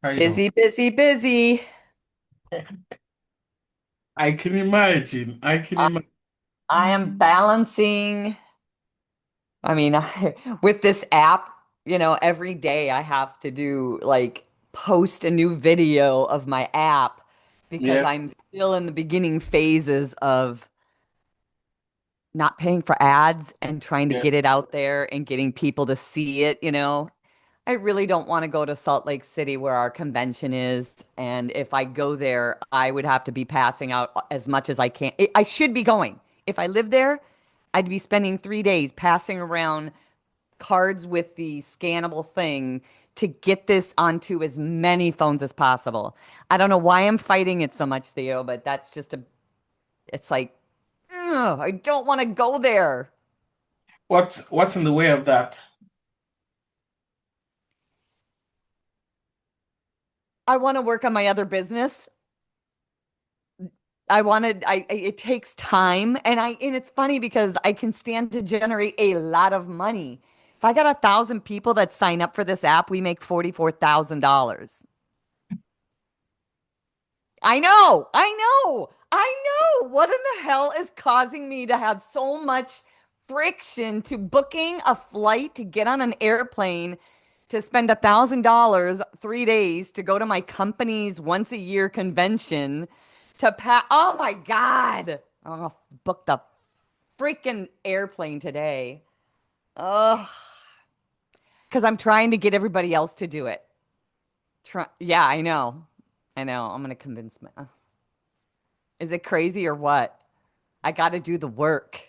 How you doing? Busy, busy, busy. I can imagine. I can I, imagine. I am balancing. With this app, every day I have to do like post a new video of my app because Yeah, I'm still in the beginning phases of not paying for ads and trying to yeah, get it out there and getting people to see it. I really don't want to go to Salt Lake City where our convention is. And if I go there, I would have to be passing out as much as I can. I should be going. If I live there, I'd be spending 3 days passing around cards with the scannable thing to get this onto as many phones as possible. I don't know why I'm fighting it so much, Theo, but it's like, ugh, I don't want to go there. What's in the way of that? I want to work on my other business. It takes time and it's funny because I can stand to generate a lot of money. If I got 1,000 people that sign up for this app, we make $44,000. I know. What in the hell is causing me to have so much friction to booking a flight to get on an airplane to spend $1,000 3 days to go to my company's once a year convention to Oh my God. I'm gonna book the freaking airplane today. Ugh. Because I'm trying to get everybody else to do it. Yeah, I know. I know. I'm gonna convince my. Is it crazy or what? I got to do the work.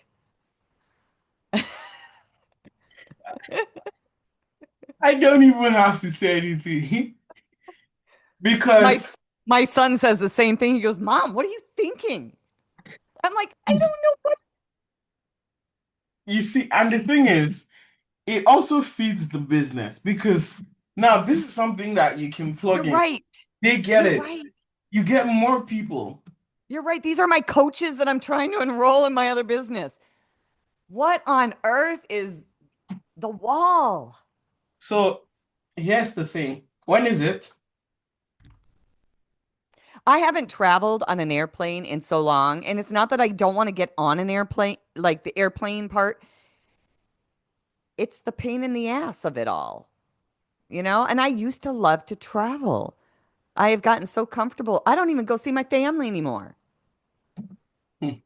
I don't even have to say anything My because my son says the same thing. He goes, "Mom, what are you thinking?" I'm like, "I it's, don't know what." you see, and the thing is, it also feeds the business because now this is something that you can You're plug in. right. They get You're it. right. You get more people. You're right. These are my coaches that I'm trying to enroll in my other business. What on earth is the wall? So here's the thing. When is it? I haven't traveled on an airplane in so long, and it's not that I don't want to get on an airplane, like the airplane part. It's the pain in the ass of it all. And I used to love to travel. I have gotten so comfortable. I don't even go see my family anymore. Hmm,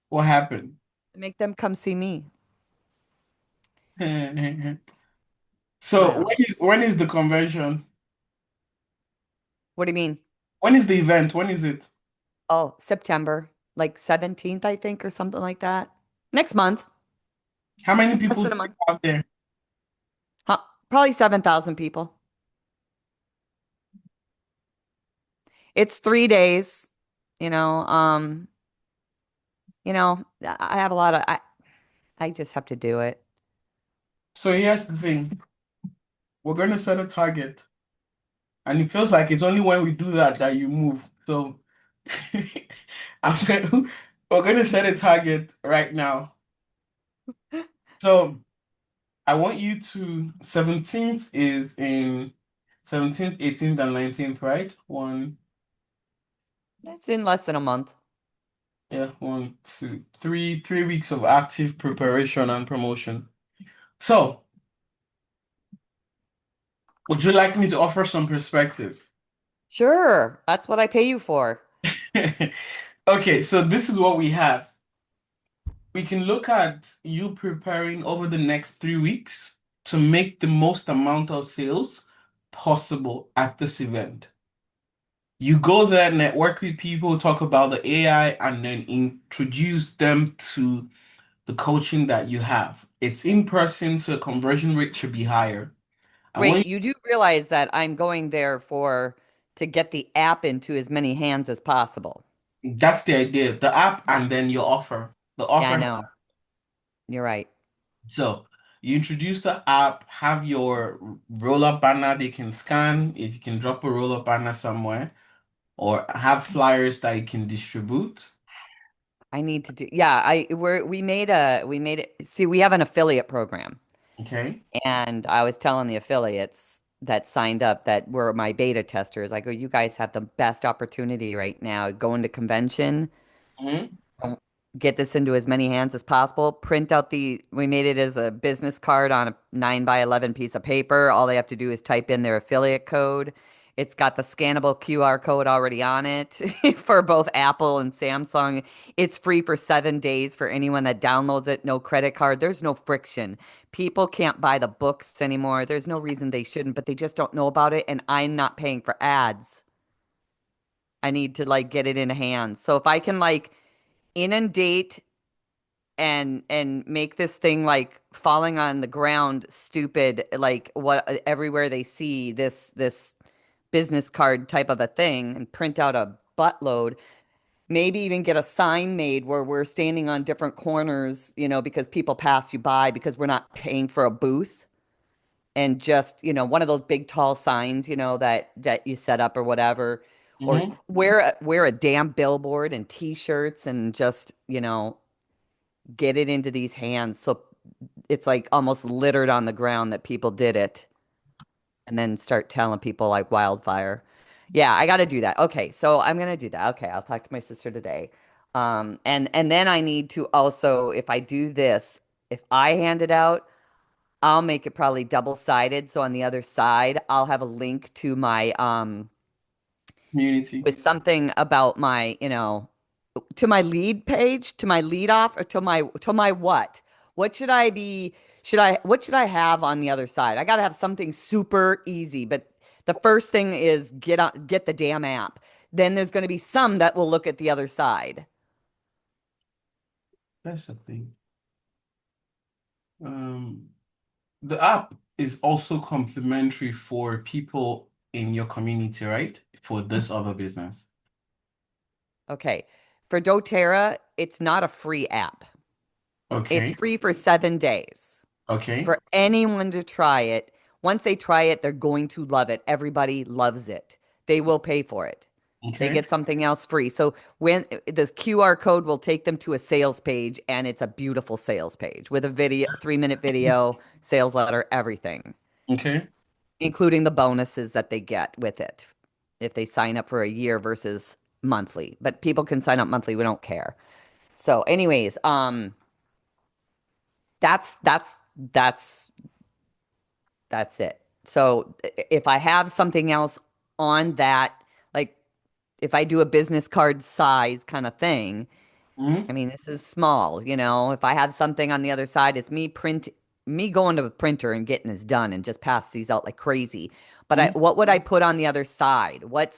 what happened? I make them come see me. I So don't know. when is the convention? What do you mean? When is the event? When is it? Oh, September, like 17th, I think, or something like that. Next month, How many less people than do a you month. have there? Huh, probably 7,000 people. It's 3 days, you know. I have a lot of I just have to do it. So here's the thing. We're going to set a target, and it feels like it's only when we do that that you move. So we're going to set a target right now. So I want you to 17th is in 17th, 18th, and 19th, right? It's in less than a month. Yeah, 3 weeks of active preparation and promotion. So, would you like me to offer some perspective? Sure, that's what I pay you for. Okay, so this is what we have. We can look at you preparing over the next 3 weeks to make the most amount of sales possible at this event. You go there, network with people, talk about the AI, and then introduce them to the coaching that you have. It's in person, so conversion rate should be higher. I want Wait, you do realize that I'm going there for to get the app into as many hands as possible. that's the idea. The app and then your offer. The Yeah, I offer. know. You're right. So you introduce the app, have your roll-up banner they can scan if you can drop a roll-up banner somewhere, or have flyers that you can distribute. I need to do. Yeah, we made it. See, we have an affiliate program, Okay. and I was telling the affiliates. that signed up that were my beta testers. I go, you guys have the best opportunity right now. Go into convention, Hmm. get this into as many hands as possible. Print out we made it as a business card on a 9 by 11 piece of paper. All they have to do is type in their affiliate code. It's got the scannable QR code already on it for both Apple and Samsung. It's free for 7 days for anyone that downloads it. No credit card. There's no friction. People can't buy the books anymore. There's no reason they shouldn't, but they just don't know about it. And I'm not paying for ads. I need to like get it in hands. So if I can like inundate and make this thing like falling on the ground stupid, like what everywhere they see this business card type of a thing, and print out a buttload, maybe even get a sign made where we're standing on different corners, because people pass you by, because we're not paying for a booth, and just, one of those big tall signs, that you set up or whatever, or Hmm. wear a damn billboard and t-shirts, and just, get it into these hands so it's like almost littered on the ground that people did it, and then start telling people like wildfire. Yeah, I got to do that. Okay, so I'm gonna do that. Okay, I'll talk to my sister today. And then I need to also, if I do this, if I hand it out, I'll make it probably double-sided. So on the other side, I'll have a link to my Community. with something about my, to my lead page, to my lead off, or to my what? What should I be what should I have on the other side? I got to have something super easy, but the first thing is get the damn app. Then there's going to be some that will look at the other side. That's the thing. Um, the app is also complimentary for people in your community, right? For this other business. Okay. For doTERRA, it's not a free app. It's Okay. free for 7 days Okay. for anyone to try it. Once they try it, they're going to love it. Everybody loves it. They will pay for it. They Okay. get something else free. So when the QR code will take them to a sales page, and it's a beautiful sales page with a video, 3-minute video, sales letter, everything, Okay. including the bonuses that they get with it if they sign up for a year versus monthly. But people can sign up monthly. We don't care. So, anyways, that's that's that's it. So if I have something else on that, like if I do a business card size kind of thing, I Hmm. mean, this is small, If I have something on the other side, it's me going to the printer and getting this done and just pass these out like crazy. But what would I put on the other side? What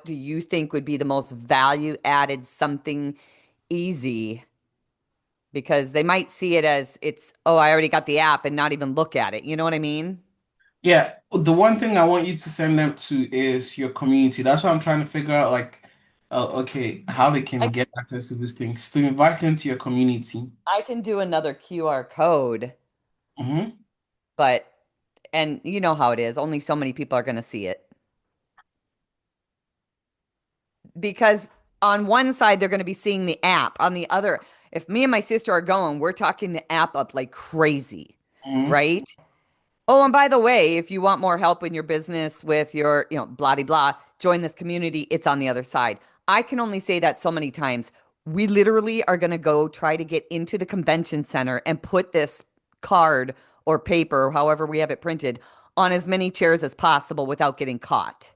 do you think would be the most value added, something easy? Because they might see it as oh, I already got the app, and not even look at it. You know what I mean? Yeah, the one thing I want you to send them to is your community. That's what I'm trying to figure out, like, okay, how they can I get access to these things. To invite them to your community. I can do another QR code, Hmm. but and you know how it is, only so many people are going to see it. Because on one side they're going to be seeing the app, on the other, if me and my sister are going, we're talking the app up like crazy, Hmm. right? Oh, and by the way, if you want more help in your business with your, blah de blah, join this community. It's on the other side. I can only say that so many times. We literally are going to go try to get into the convention center and put this card or paper, however we have it printed, on as many chairs as possible without getting caught.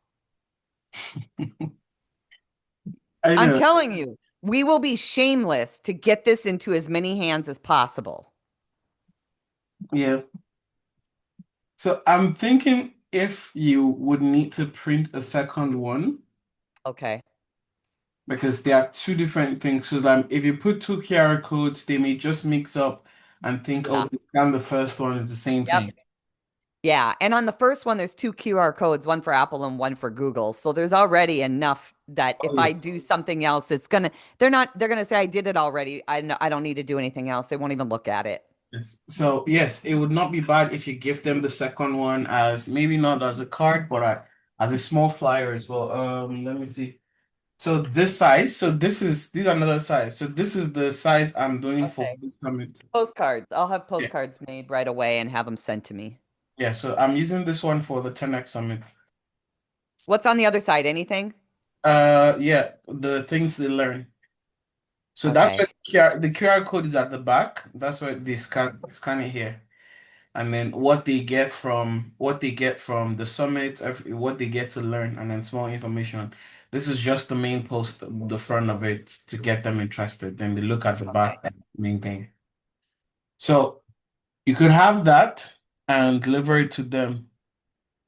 I I'm know. telling you, we will be shameless to get this into as many hands as possible. Yeah. So I'm thinking if you would need to print a second one, Okay. because there are two different things. So like if you put two QR codes, they may just mix up and think, Yeah. oh, and the first one is the same Yep. thing. Yeah, and on the first one, there's two QR codes, one for Apple and one for Google. So there's already enough that Oh, if I yes. do something else, they're gonna say I did it already. I don't need to do anything else. They won't even look at it. Yes. So yes, it would not be bad if you give them the second one as maybe not as a card, but as a small flyer as well. Let me see. So this size, so these are another size. So this is the size I'm doing for Okay. this summit. Postcards. I'll have Yeah. postcards made right away and have them sent to me. Yeah, so I'm using this one for the 10X Summit. What's on the other side? Anything? Yeah, the things they learn. So that's where Okay. the QR code is at the back. That's where they scan it here. And then what they get from the summit, what they get to learn, and then small information. This is just the main post, the front of it to get them interested. Then they look at the back Okay. and main thing. So you could have that and deliver it to them.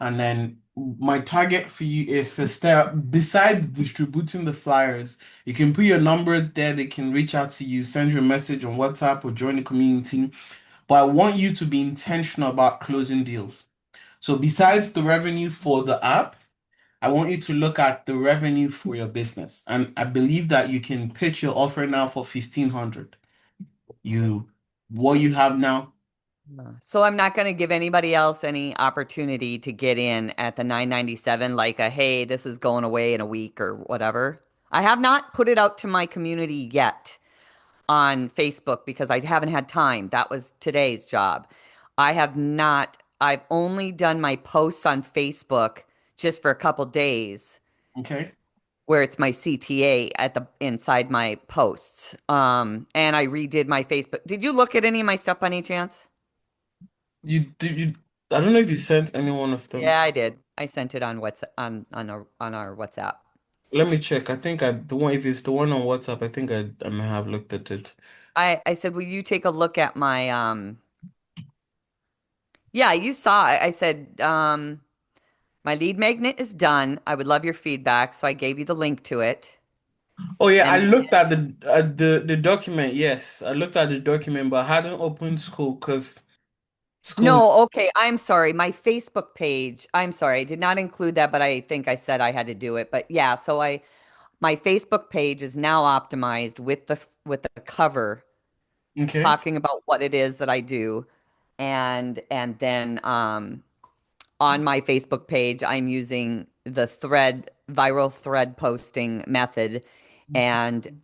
And then my target for you is to start, besides distributing the flyers, you can put your number there. They can reach out to you, send you a message on WhatsApp or join the community. But I want you to be intentional about closing deals. So besides the revenue for the app, I want you to look at the revenue for your business. And I believe that you can pitch your offer now for 1,500. You what you have now. So I'm not going to give anybody else any opportunity to get in at the 997 like a hey, this is going away in a week or whatever. I have not put it out to my community yet on Facebook because I haven't had time. That was today's job. I have not I've only done my posts on Facebook just for a couple days Okay. where it's my CTA at the inside my posts. And I redid my Facebook. Did you look at any of my stuff by any chance? You I don't know if you sent any one of them. Yeah, I did. I sent it on WhatsApp on our WhatsApp. Let me check. I think the one if it's the one on WhatsApp, I think I may have looked at it. I said, "Will you take a look at my yeah, you saw it. I said, my lead magnet is done. I would love your feedback, so I gave you the link to it. Oh yeah, I And looked at the document. Yes, I looked at the document, but I hadn't opened school because school. no, okay, I'm sorry. My Facebook page, I'm sorry. I did not include that, but I think I said I had to do it. But yeah, so I my Facebook page is now optimized with the cover Okay. talking about what it is that I do. And then on my Facebook page, I'm using the viral thread posting method and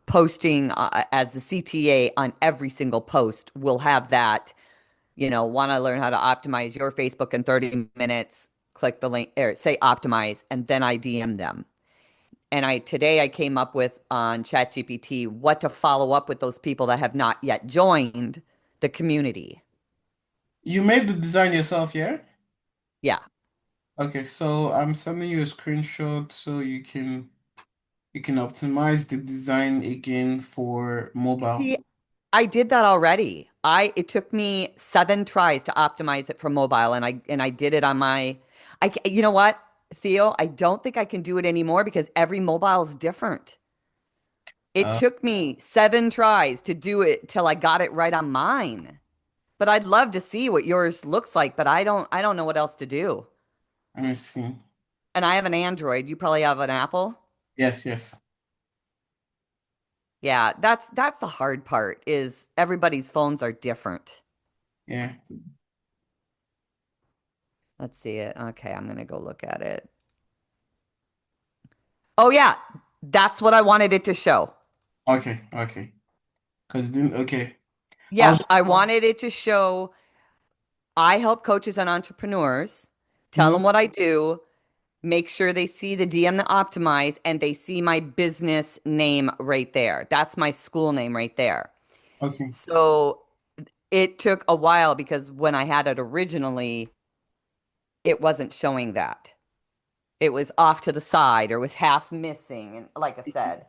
posting as the CTA on every single post. We'll have that, want to learn how to optimize your Facebook in 30 minutes. Click the link or say optimize, and then I DM them. And today I came up with on ChatGPT what to follow up with those people that have not yet joined the community. You made the design yourself, yeah? Yeah. Okay, so I'm sending you a screenshot so you can optimize the design again for mobile. See, I did that already. It took me 7 tries to optimize it for mobile, and I did it on my. You know what, Theo? I don't think I can do it anymore because every mobile is different. It Uh, took me 7 tries to do it till I got it right on mine. But I'd love to see what yours looks like, but I don't know what else to do. Let me see. And I have an Android. You probably have an Apple. Yes, yes. Yeah, that's the hard part is everybody's phones are different. Yeah. Let's see it. Okay, I'm gonna go look at it. Oh yeah, that's what I wanted it to show. Okay, okay. Because then okay. I was Yes, I wanted it to show I help coaches and entrepreneurs, tell them Mhm. what I do, make sure they see the DM to optimize and they see my business name right there. That's my school name right there. Okay. So it took a while because when I had it originally, it wasn't showing that. It was off to the side or was half missing. And like I said,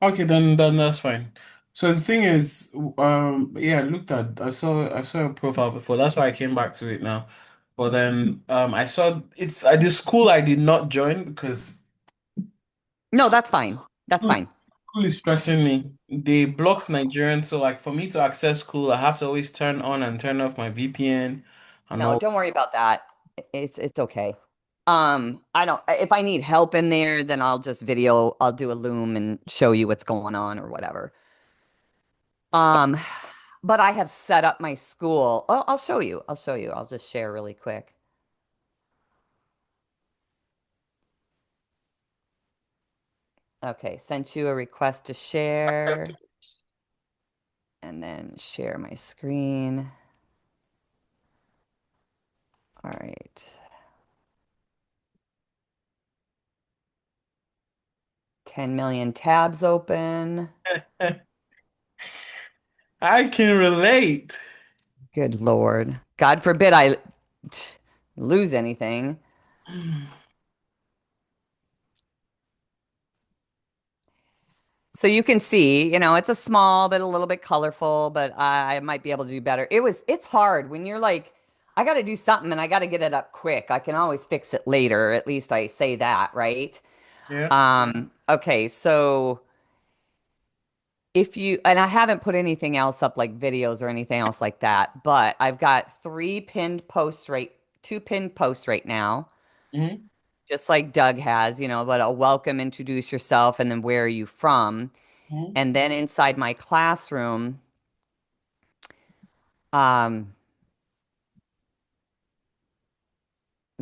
Okay, then that's fine. So the thing is, yeah, I looked at I saw a profile before. That's why I came back to it now. But then I saw it's at the school I did not join because no, that's fine. That's school, fine. school is stressing me. They blocked Nigerian, so like for me to access school, I have to always turn on and turn off my VPN and No, all. don't worry about that. It's okay. I don't if I need help in there, then I'll do a Loom and show you what's going on or whatever. Um, but I have set up my school. Oh, I'll show you. I'll show you. I'll just share really quick. Okay, sent you a request to share and then share my screen. All right. 10 million tabs open. I can relate. Good Lord. God forbid I lose anything. So you can see, it's a small bit, a little bit colorful, but I might be able to do better. It's hard when you're like, I got to do something and I got to get it up quick. I can always fix it later. At least I say that, right? Yeah. Okay, so if you, and I haven't put anything else up like videos or anything else like that, but I've got two pinned posts right now, Mm-hmm. just like Doug has, but a welcome, introduce yourself, and then where are you from? Mm-hmm. And then inside my classroom, um,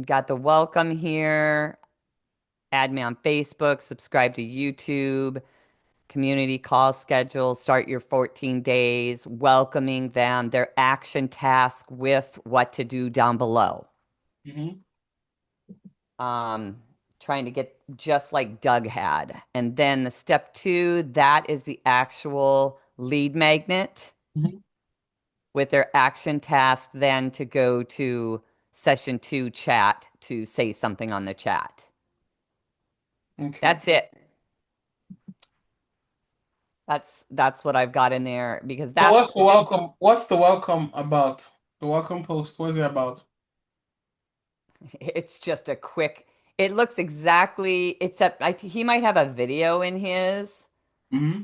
got the welcome here, add me on Facebook, subscribe to YouTube, community call schedule, start your 14 days, welcoming them, their action task with what to do down below. Mm-hmm. Um, Trying to get just like Doug had. And then the step two, that is the actual lead magnet Mm-hmm. with their action task, then to go to session two chat to say something on the chat. Okay. That's it. That's what I've got in there because So that's just what's the welcome about? The welcome post, what's it about? it's just a quick it looks exactly except he might have a video in his. Mm-hmm.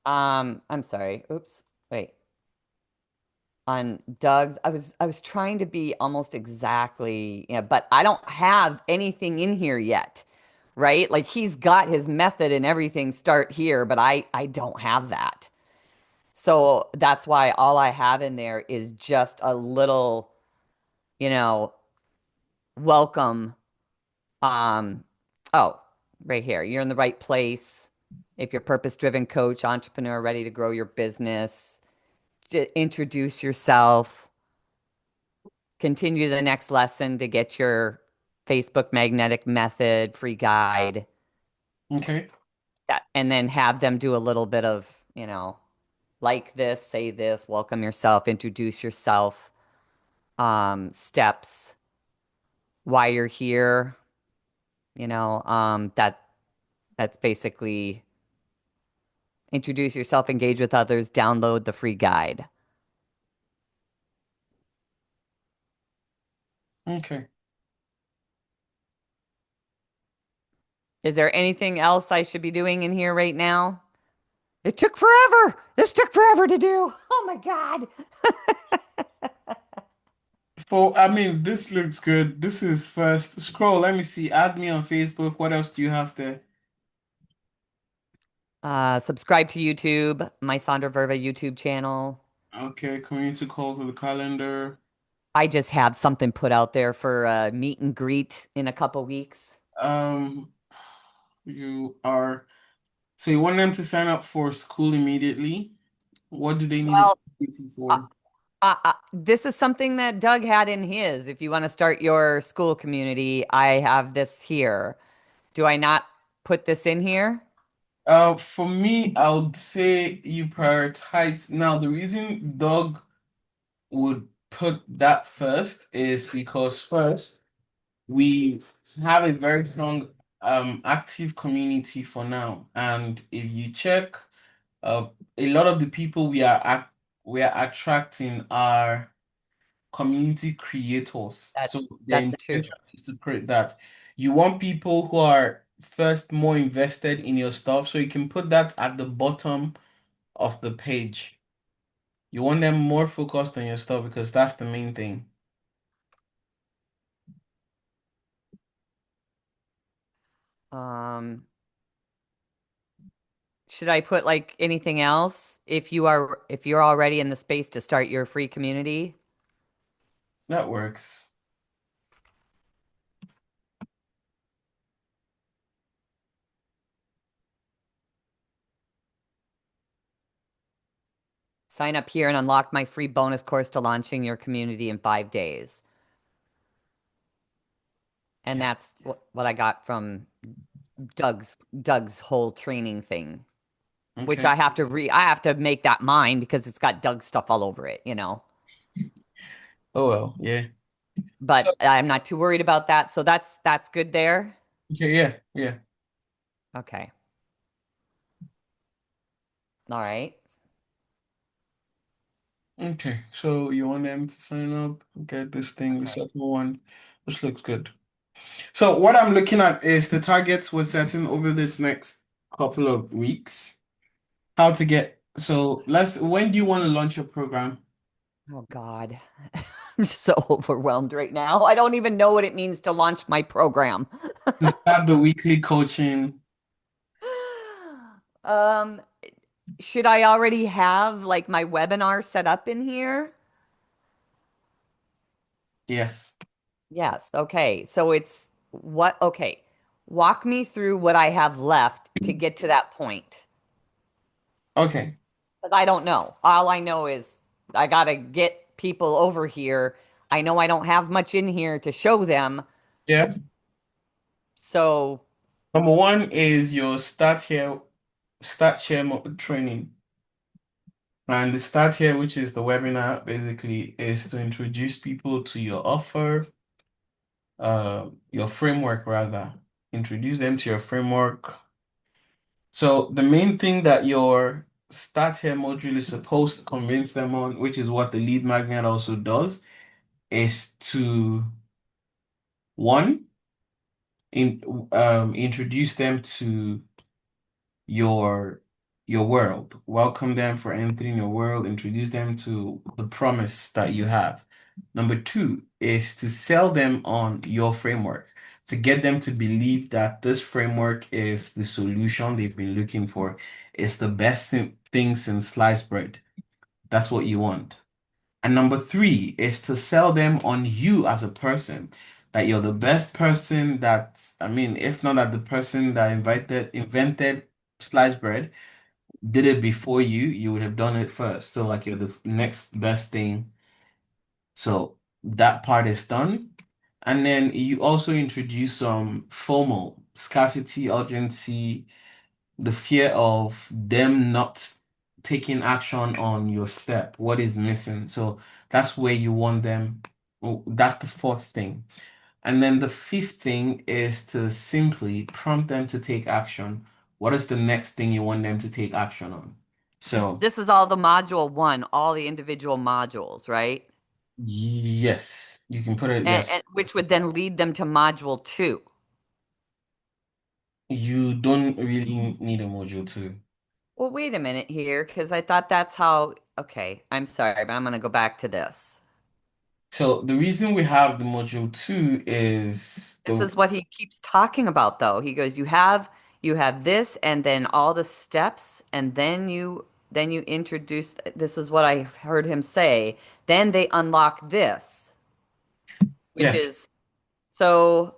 I'm sorry. Oops. Wait. On Doug's, I was trying to be almost exactly, but I don't have anything in here yet. Right? Like he's got his method and everything start here, but I don't have that. So that's why all I have in there is just a little, you know, welcome. Um, oh, right here. You're in the right place. If you're purpose-driven coach, entrepreneur, ready to grow your business, introduce yourself, continue the next lesson to get your Facebook magnetic method free guide. Okay. And then have them do a little bit of, like this, say this, welcome yourself, introduce yourself, steps, why you're here, that's basically introduce yourself, engage with others, download the free guide. Okay. Is there anything else I should be doing in here right now? It took forever. This took forever to do. Oh my God. I mean, this looks good. This is first. Scroll, let me see. Add me on Facebook. What else do you have there? Subscribe to YouTube, my Sondra Verva YouTube channel. Okay, community call to the calendar. I just have something put out there for a meet and greet in a couple weeks. Um, you are, so you want them to sign up for school immediately? What do they need Well, it uh, for? this is something that Doug had in his. If you want to start your school community, I have this here. Do I not put this in here? For me, I would say you prioritize. Now, the reason Doug would put that first is because first, we have a very strong active community for now. And if you check, uh a lot of the people we are attracting are community creators. That So the that's true. intention is to create that. You want people who are first more invested in your stuff, so you can put that at the bottom of the page. You want them more focused on your stuff because that's the main thing. Um, should I put like anything else if you're already in the space to start your free community? That works. Sign up here and unlock my free bonus course to launching your community in 5 days. And that's what I got from Doug's whole training thing, which Okay. I have to make that mine because it's got Doug's stuff all over it, Oh well, yeah. So But I'm not too worried about that. So that's good there. okay, yeah, yeah. Okay. All right. Okay. So you want them to sign up, get this thing, the Okay. second one. This looks good. So what I'm looking at is the targets we're setting over this next couple of weeks. How to get so let's when do you want to launch your program? Oh God. I'm so overwhelmed right now. I don't even know what it means to launch my program. To start the weekly coaching. Um, should I already have like my webinar set up in here? Yes. Yes. Okay. So it's what, okay. Walk me through what I have left to get to that point. Okay. Because I don't know. All I know is I got to get people over here. I know I don't have much in here to show them. Yeah. So Number one is your start here training. And the start here, which is the webinar, basically is to introduce people to your offer, your framework rather. Introduce them to your framework. So the main thing that your start here module is supposed to convince them on, which is what the lead magnet also does, is to one, introduce them to your your world. Welcome them for entering your world, introduce them to the promise that you have. Number two is to sell them on your framework, to get them to believe that this framework is the solution they've been looking for. It's the best thing since sliced bread. That's what you want. And number three is to sell them on you as a person, that you're the best person that, I mean, if not that the person that invented sliced bread did it before you, you would have done it first. So like you're the next best thing. So that part is done. And then you also introduce some FOMO, scarcity, urgency, the fear of them not taking action on your step. What is missing? So that's where you want them. Oh, that's the fourth thing. And then the fifth thing is to simply prompt them to take action. What is the next thing you want them to take action on? So, this is all the module one, all the individual modules, right? yes, you can put it, And, yes. and which would then lead them to module two. You don't really need a module two. Well, wait a minute here, because I thought that's how. Okay, I'm sorry, but I'm going to go back to this. So the reason we have the module two is This the is what he keeps talking about, though. He goes, you have this, and then all the steps, and then you introduce. This is what I heard him say. Then they unlock this, which yes. is so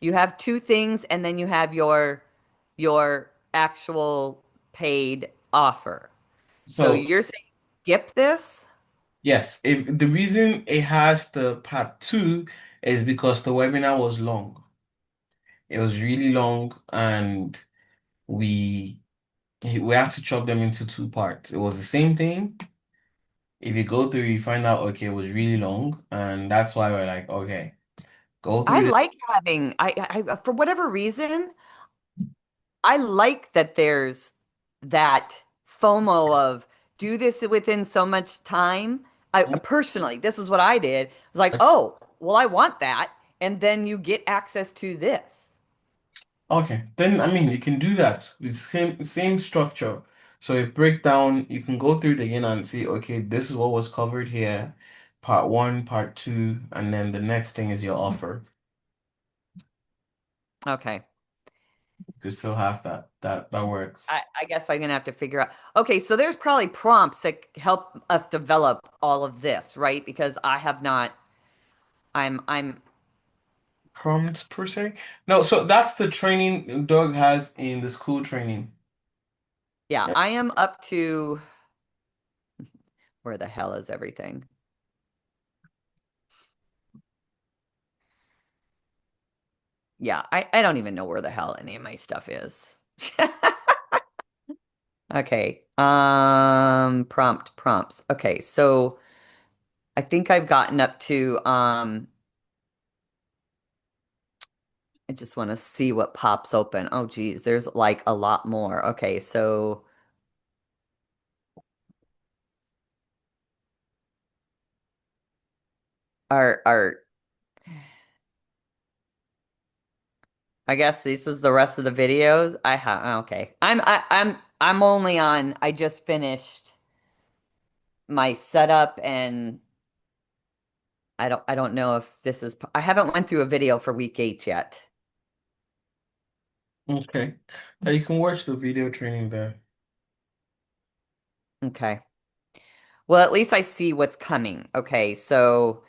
you have two things, and then you have your actual paid offer. So So you're saying skip this? yes, if the reason it has the part two is because the webinar was long. It was really long, and we we have to chop them into two parts. It was the same thing. If you go through, you find out, okay, it was really long, and that's why we're like, okay, go I through it. like having I for whatever reason, I like that there's that FOMO of do this within so much time. I personally, this is what I did. I was like, oh, well, I want that. And then you get access to this. Okay, then I mean, you can do that with same structure. So you break down, you can go through it again and see, okay, this is what was covered here, part one, part two, and then the next thing is your offer. Okay. You still have that. That works. I guess I'm gonna have to figure out. Okay, so there's probably prompts that help us develop all of this, right? Because I have not, I'm, Prompts per se? No, so that's the training Doug has in the school training. yeah, Yeah. I am up to where the hell is everything? Yeah, I don't even know where the hell any of my stuff is. Okay. Prompts. Okay, so I think I've gotten up to I just want to see what pops open. Oh geez, there's like a lot more. Okay, so our I guess this is the rest of the videos. I have okay. I'm only on I just finished my setup and I don't know if this is I haven't went through a video for week 8 yet. Okay. You can watch the video training there. Okay. Well, at least I see what's coming. Okay, so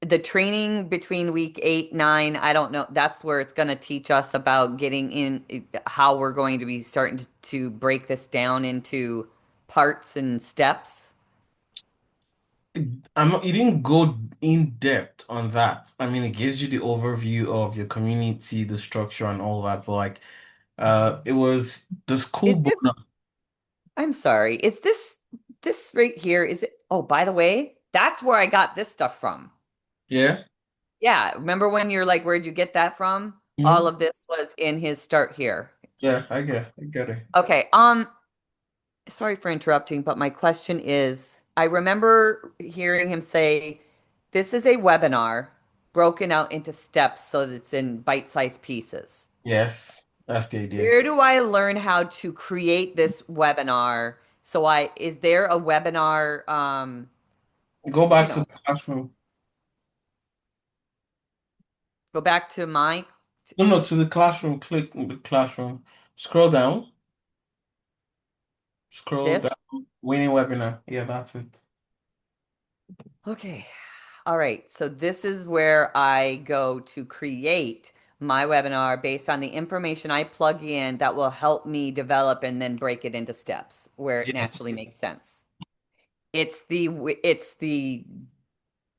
the training between week 8, 9, I don't know. That's where it's going to teach us about getting in how we're going to be starting to break this down into parts and steps. I'm not, it didn't go in depth on that. I mean, it gives you the overview of your community, the structure and all that, but like it was the school Is board. this, I'm sorry, is this right here? Is it, oh, by the way, that's where I got this stuff from. Yeah. Yeah, remember when you're like, where'd you get that from? All Hmm. of this was in his start here. Yeah, I get it. Okay, sorry for interrupting, but my question is, I remember hearing him say, this is a webinar broken out into steps so that it's in bite-sized pieces. Yes, that's the idea. Where do I learn how to create this webinar? Is there a webinar, Go you back to know, the classroom. go back to my, No, no, to the classroom. Click on the classroom. Scroll down. Scroll this? down. Winning webinar. Yeah, that's it. Okay. All right. So this is where I go to create my webinar based on the information I plug in that will help me develop and then break it into steps where it Yes. naturally makes sense. It's the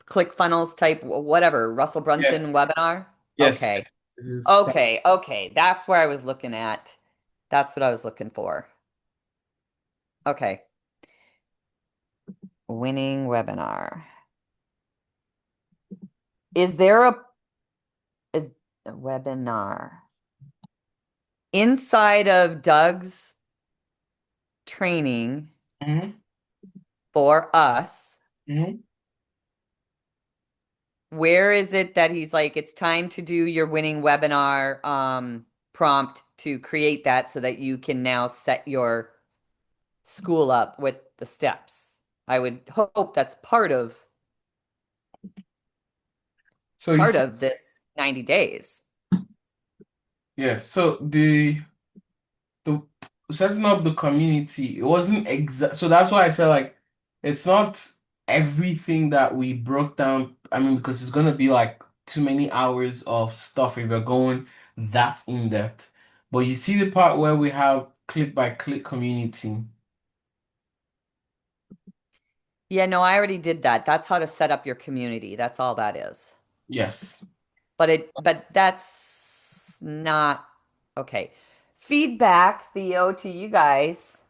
ClickFunnels type whatever, Russell Yeah. Brunson webinar. Yes. Okay. Yes. This is that. Okay. That's where I was looking at. That's what I was looking for. Okay. Winning webinar. Is there is a webinar? Inside of Doug's training Hmm. for us, Hmm. where is it that he's like, it's time to do your winning webinar prompt to create that so that you can now set your school up with the steps? I would hope that's So you part see, of this 90 days. yeah. So the setting up the community, it wasn't exact. So that's why I said like it's not everything that we broke down. I mean, because it's gonna be like too many hours of stuff if you're going that in depth. But you see the part where we have click by click community. Yeah, no, I already did that. That's how to set up your community. That's all that is. Yes. But that's not okay. Feedback, Theo, to you guys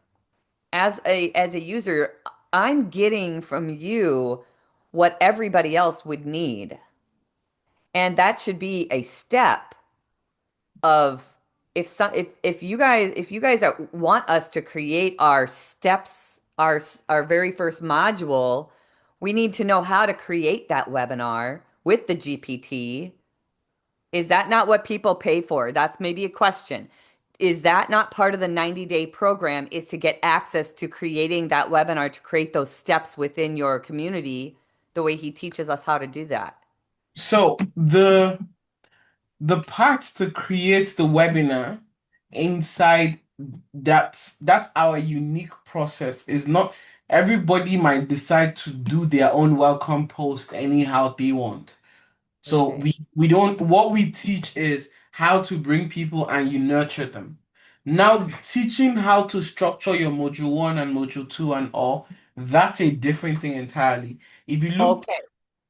as a user, I'm getting from you what everybody else would need. And that should be a step of if you guys want us to create our steps, our very first module, we need to know how to create that webinar with the GPT. Is that not what people pay for? That's maybe a question. Is that not part of the 90-day program is to get access to creating that webinar to create those steps within your community the way he teaches us how to do that? So the parts to create the webinar inside that's our unique process. Is not everybody might decide to do their own welcome post anyhow they want. So Okay. we don't what we teach is how to bring people and you nurture them. Now teaching how to structure your module one and module two and all, that's a different thing entirely. If you look Okay.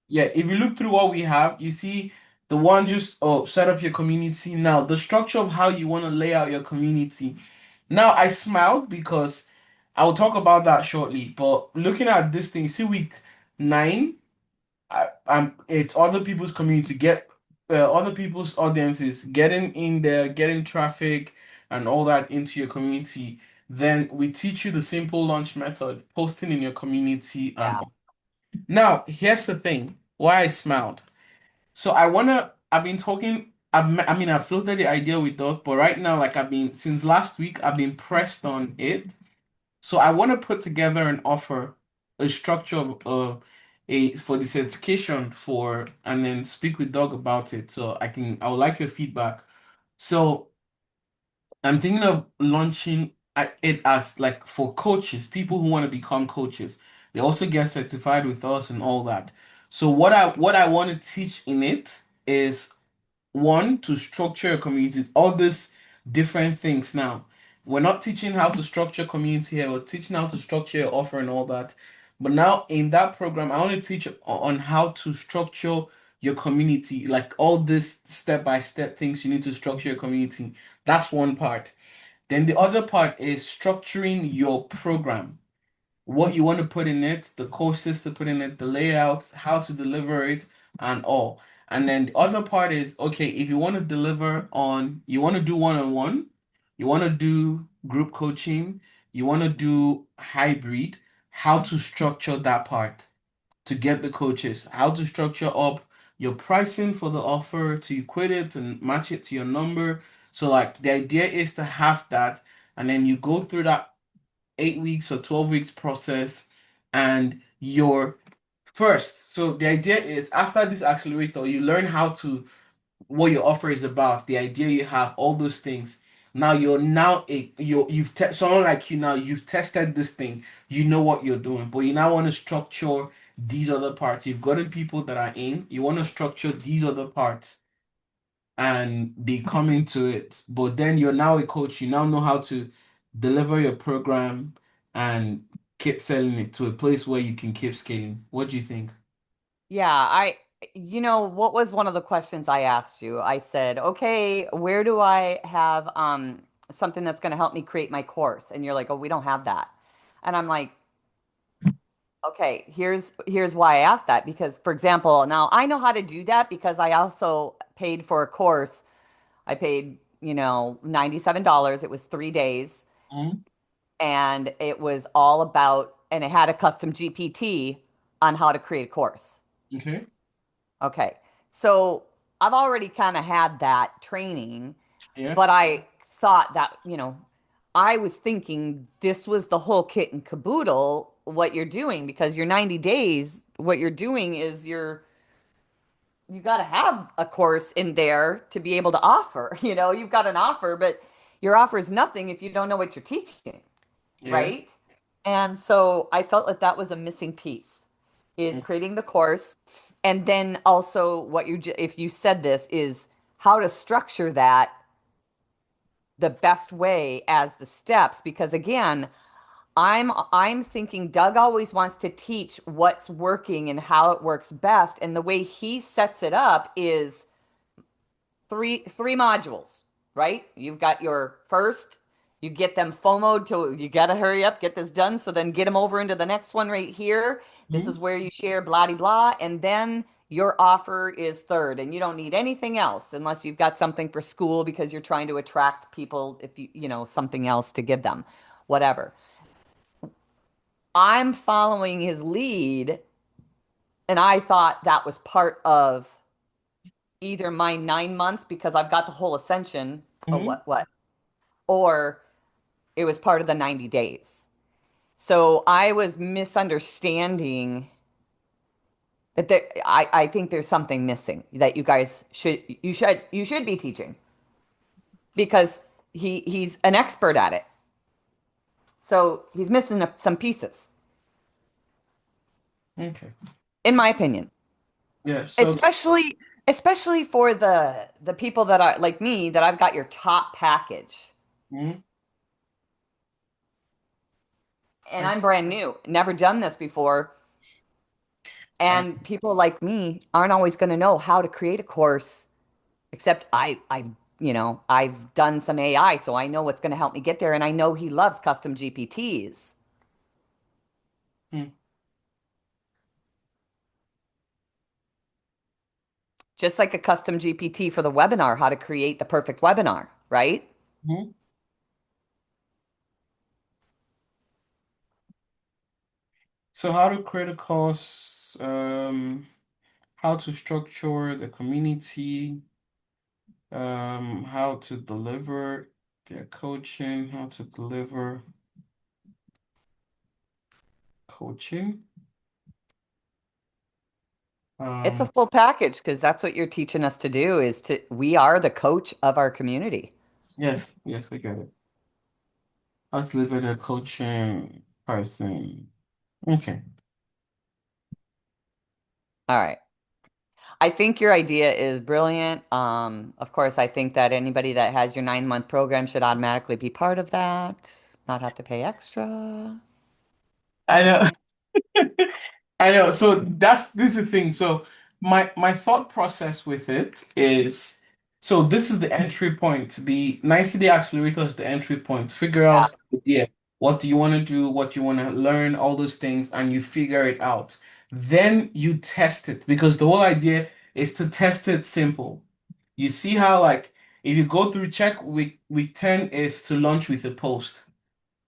yeah, if you look through what we have, you see The one just set up your community. Now, the structure of how you want to lay out your community. Now, I smiled because I will talk about that shortly. But looking at this thing, see week 9, it's other people's community, get other people's audiences, getting in there, getting traffic and all that into your community. Then we teach you the simple launch method, posting in your community and Yeah. all. Now, here's the thing, why I smiled. So I've been talking, I mean, I floated the idea with Doc, but right now, like since last week, I've been pressed on it. So I want to put together an offer, a structure of for the certification for, and then speak with Doug about it. So I would like your feedback. So I'm thinking of launching it as like for coaches, people who want to become coaches. They also get certified with us and all that. So what I want to teach in it is one, to structure a community, all these different things now. We're not teaching how to structure community here, we're teaching how to structure your offer and all that. But now in that program, I want to teach on how to structure your community, like all this step-by-step things you need to structure your community. That's one part. Then the other part is structuring your program, what you want to put in it, the courses to put in it, the layouts, how to deliver it, and all. And then the other part is okay, if you want to deliver on, you want to do one-on-one, you want to do group coaching, you want to do hybrid, how to structure that part to get the coaches, how to structure up your pricing for the offer to equate it and match it to your number. So, like, the idea is to have that, and then you go through that 8 weeks or 12 weeks process and your first. So the idea is after this accelerator, you learn how to what your offer is about, the idea you have, all those things. Now someone like you now, you've tested this thing, you know what you're doing, but you now want to structure these other parts. You've gotten people that are in, you want to structure these other parts and be coming to it. But then you're now a coach, you now know how to deliver your program and keep selling it to a place where you can keep scaling. What do you think? Yeah, what was one of the questions I asked you? I said, okay, where do I have something that's going to help me create my course? And you're like, oh, we don't have that. And I'm like, okay, here's why I asked that. Because, for example, now I know how to do that because I also paid for a course. I paid, $97. It was 3 days, Mhm. and it was all about, and it had a custom GPT on how to create a course. Okay. Okay. So I've already kind of had that training, Yeah. but I thought that, I was thinking this was the whole kit and caboodle, what you're doing, because your 90 days, what you're doing is you got to have a course in there to be able to offer. You've got an offer, but your offer is nothing if you don't know what you're teaching, Yeah. right? And so I felt like that was a missing piece is Mm. creating the course. And then also if you said this is how to structure that the best way as the steps. Because again, I'm thinking Doug always wants to teach what's working and how it works best. And the way he sets it up is three modules, right? You've got your first, you get them FOMO'd to you gotta hurry up, get this done. So then get them over into the next one right here. This is Mhm. where you share blah de blah, and then your offer is third, and you don't need anything else unless you've got something for school because you're trying to attract people if something else to give them, whatever. I'm following his lead, and I thought that was part of either my 9 months because I've got the whole ascension. Oh, Mhm. what? Or it was part of the 90 days. So I was misunderstanding that I think there's something missing that you should be teaching because he's an expert at it. So he's missing some pieces, Okay. in my opinion. Yeah. So. Especially for the people that are like me that I've got your top package Mhm. and I'm brand new, never done this before. I, And people like me aren't always going to know how to create a course, except I've done some AI, so I know what's going to help me get there. And I know he loves custom GPTs. mm, Just like a custom GPT for the webinar, how to create the perfect webinar, right? mhm. So how to create a course, how to structure the community, how to deliver their coaching, how to deliver coaching. It's a Um, full package because that's what you're teaching us to do is we are the coach of our community. yes, yes, I get it. How to deliver the coaching person. Okay. All right. I think your idea is brilliant. Of course, I think that anybody that has your 9-month program should automatically be part of that, not have to pay extra. I know. I know. So this is the thing. So my thought process with it is so this is the entry point. The 90-day accelerator is the entry point. Figure Yeah. out yeah, what do you want to do, what you want to learn, all those things, and you figure it out. Then you test it because the whole idea is to test it simple. You see how like if you go through check week 10 is to launch with a post.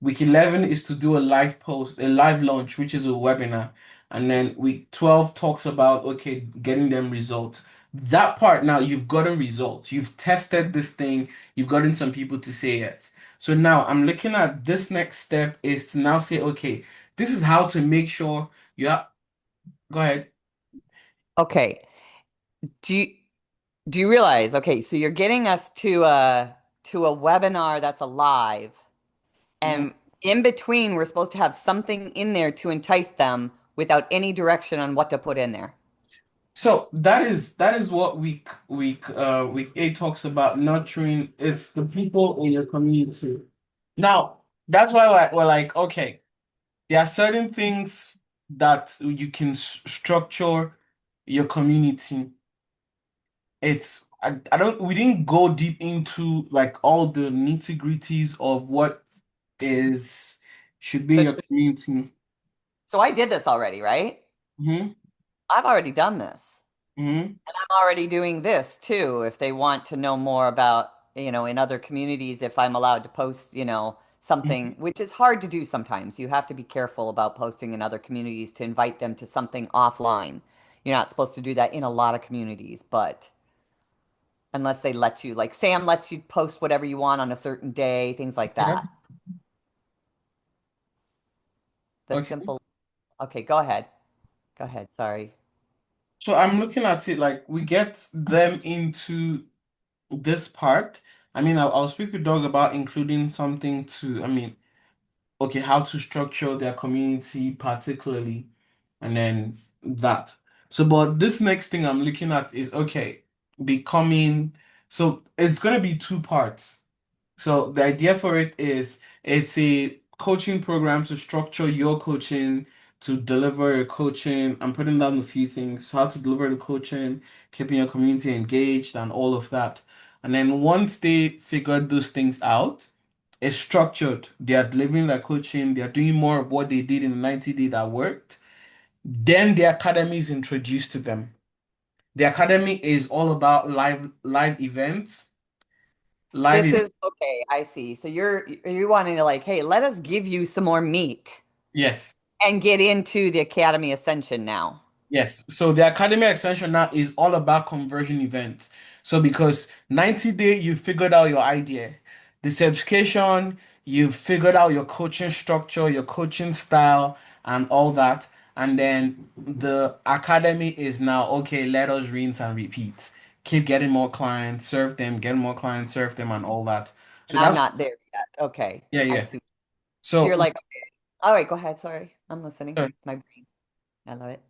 Week 11 is to do a live post, a live launch, which is a webinar. And then week 12 talks about, okay, getting them results. That part now, you've gotten results. You've tested this thing. You've gotten some people to say yes. So now I'm looking at this next step is to now say, okay, this is how to make sure you have, go ahead. Okay. Do you do you realize? Okay, so you're getting us to a webinar that's alive, Mhm. and in between, we're supposed to have something in there to entice them without any direction on what to put in there. So that is what week 8 talks about nurturing. It's the people in your community. Now, that's why we're like, okay, there are certain things that you can structure your community. I don't we didn't go deep into like all the nitty-gritties of what is should be in But your community. so I did this already, right? Hmm. I've already done this. Hmm. And I'm already doing this too. If they want to know more about, in other communities, if I'm allowed to post, something, which is hard to do sometimes. You have to be careful about posting in other communities to invite them to something offline. You're not supposed to do that in a lot of communities, but unless they let you, like Sam lets you post whatever you want on a certain day, things like Yeah. that. The Okay. simple, okay, go ahead. Go ahead. Sorry. So I'm looking at it like we get them into this part. I mean, I'll speak with Doug about including something to, I mean, okay, how to structure their community particularly, and then that. So, but this next thing I'm looking at is okay, becoming, so it's going to be two parts. So the idea for it is it's a coaching program to structure your coaching, to deliver your coaching. I'm putting down a few things, how to deliver the coaching, keeping your community engaged, and all of that. And then once they figure those things out, it's structured. They are delivering their coaching, they are doing more of what they did in the 90-day that worked. Then the academy is introduced to them. The academy is all about live events, live This events. is okay. I see. So you're wanting to like, hey, let us give you some more meat Yes. and get into the Academy Ascension now. Yes, so the Academy Extension now is all about conversion events. So because 90 day, you figured out your idea. The certification, you figured out your coaching structure, your coaching style, and all that. And then the academy is now, okay, let us rinse and repeat. Keep getting more clients, serve them, get more clients, serve them, and all that. So And I'm that's, not there yet. Okay. yeah, I yeah. see. So you're So, like, okay. All right, go ahead. Sorry. I'm listening. My brain. I love it.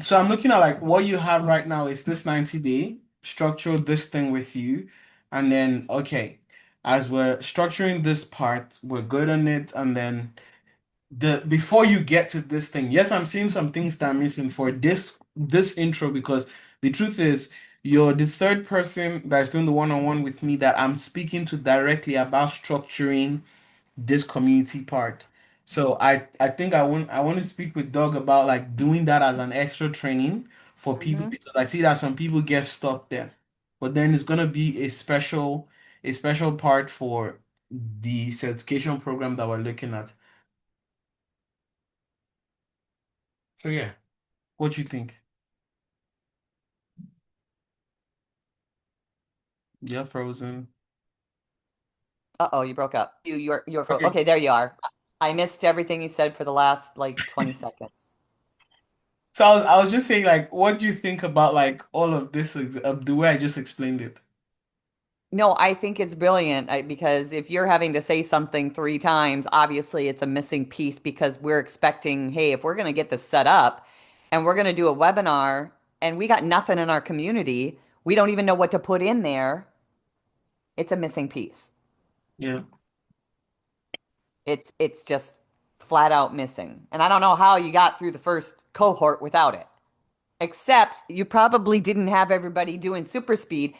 So I'm looking at like what you have right now is this 90-day, structure this thing with you, and then okay, as we're structuring this part, we're good on it, and then the before you get to this thing, yes, I'm seeing some things that are missing for this intro because the truth is you're the third person that's doing the one-on-one with me that I'm speaking to directly about structuring this community part. So I think I want to speak with Doug about like doing that as an extra training for people Hmm. because I see that some people get stuck there. But then it's gonna be a special part for the certification program that we're looking at. So yeah, what you think? Yeah, Frozen. Uh-oh, you broke up. Okay. Okay, there you are. I missed everything you said for the last like 20 seconds. So I was just saying like what do you think about like all of this the way I just explained it? No, I think it's brilliant because if you're having to say something three times, obviously it's a missing piece because we're expecting, hey, if we're going to get this set up and we're going to do a webinar and we got nothing in our community, we don't even know what to put in there. It's a missing piece. Yeah. It's just flat out missing. And I don't know how you got through the first cohort without it. Except you probably didn't have everybody doing super speed.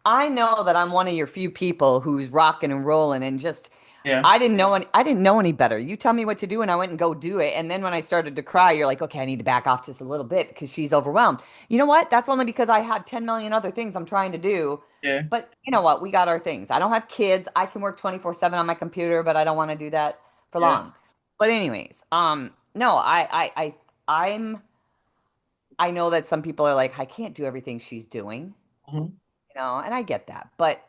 I know that I'm one of your few people who's rocking and rolling and just Yeah. I didn't know any better. You tell me what to do and I went and go do it. And then when I started to cry, you're like, okay, I need to back off just a little bit because she's overwhelmed. You know what? That's only because I had 10 million other things I'm trying to do. Yeah. But you know what? We got our things. I don't have kids. I can work 24/7 on my computer, but I don't want to do that for Yeah. long. But anyways, no, I'm I know that some people are like, I can't do everything she's doing, Mhm. and I get that. But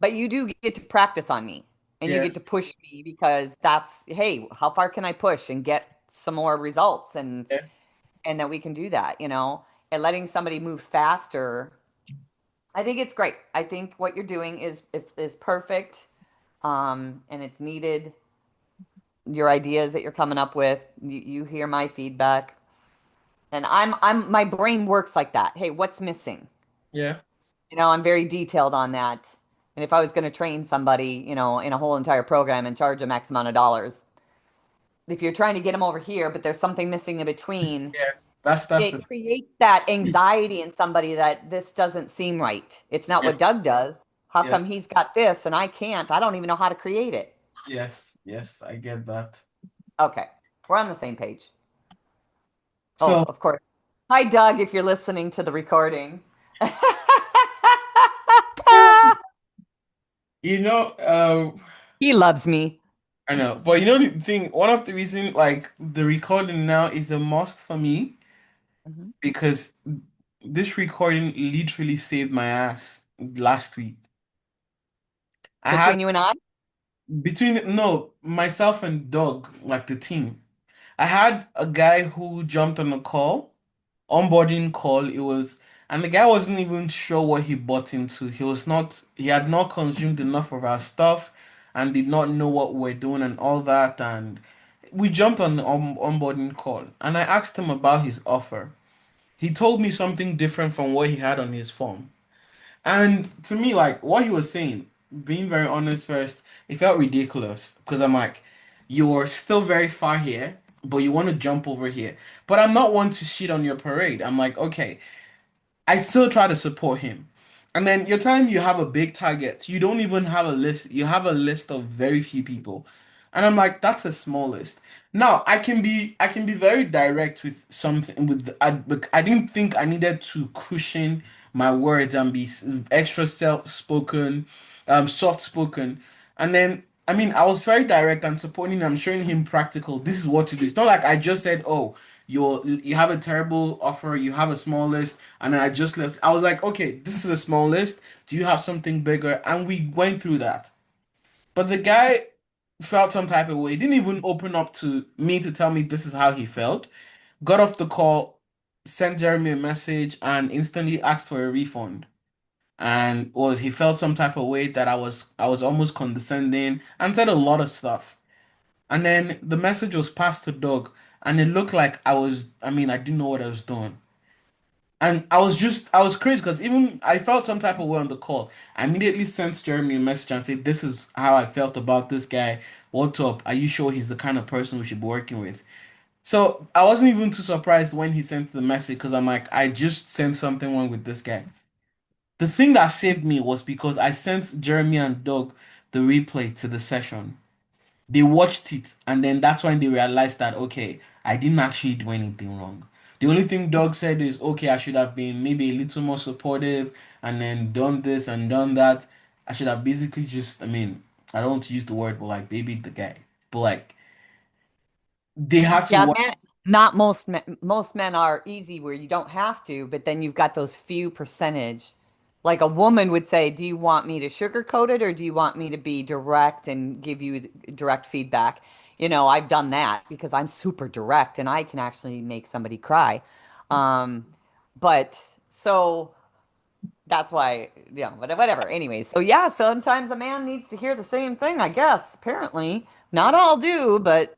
you do get to practice on me and you Yeah. get to push me because that's, hey, how far can I push and get some more results Yeah. and that we can do that, and letting somebody move faster. I think it's great. I think what you're doing is perfect. And it's needed. Your ideas that you're coming up with, you hear my feedback. And my brain works like that. Hey, what's missing? Yeah. I'm very detailed on that. And if I was going to train somebody, in a whole entire program and charge them X amount of dollars, if you're trying to get them over here, but there's something missing in between, Yeah. That's the it creates that anxiety in somebody that this doesn't seem right. It's not yeah. what Doug does. How Yeah. come he's got this and I can't? I don't even know how to create it. Yes. Yes, I get that. Okay, we're on the same page. Oh, So, of course. Hi, Doug, if you're listening to the recording. you know, He loves me. I know, but you know the thing, one of the reason like the recording now is a must for me Mhm. because this recording literally saved my ass last week. I had Between you and I? between no myself and Doug, like the team. I had a guy who jumped on a call, onboarding call. It was, and the guy wasn't even sure what he bought into. He had not consumed enough of our stuff and did not know what we're doing and all that. And we jumped on the onboarding call and I asked him about his offer. He told me something different from what he had on his form. And to me, like what he was saying, being very honest first, it felt ridiculous because I'm like, you're still very far here, but you want to jump over here. But I'm not one to shit on your parade. I'm like, okay, I still try to support him. And then you're telling me you have a big target. You don't even have a list. You have a list of very few people. And I'm like, that's a small list. Now, I can be very direct with something with I didn't think I needed to cushion my words and be extra self-spoken, soft-spoken. And then I mean, I was very direct and supporting him, showing him practical. This is what to do. It's not like I just said, "Oh, you have a terrible offer, you have a small list," and then I just left. I was like, "Okay, this is a small list. Do you have something bigger?" And we went through that. But the guy felt some type of way. He didn't even open up to me to tell me this is how he felt. Got off the call, sent Jeremy a message, and instantly asked for a refund. And was he felt some type of way that I was almost condescending and said a lot of stuff. And then the message was passed to Doug, and it looked like I mean, I didn't know what I was doing. And I was crazy because even I felt some type of way on the call. I immediately sent Jeremy a message and said, "This is how I felt about this guy. What's up? Are you sure he's the kind of person we should be working with? So I wasn't even too surprised when he sent the message because I'm like, I just sent something wrong with this guy. The thing that saved me was because I sent Jeremy and Doug the replay to the session. They watched it, and then that's when they realized that, okay, I didn't actually do anything wrong. The only thing Doug said is, okay, I should have been maybe a little more supportive and then done this and done that. I should have basically just, I mean, I don't want to use the word, but like babied the guy. But like they had to Yeah, work. man, not most men, most men are easy where you don't have to, but then you've got those few percentage. Like a woman would say, "Do you want me to sugarcoat it or do you want me to be direct and give you direct feedback?" I've done that because I'm super direct and I can actually make somebody cry. Um, but so that's why, whatever. Anyway, so yeah, sometimes a man needs to hear the same thing, I guess, apparently. Not all do, but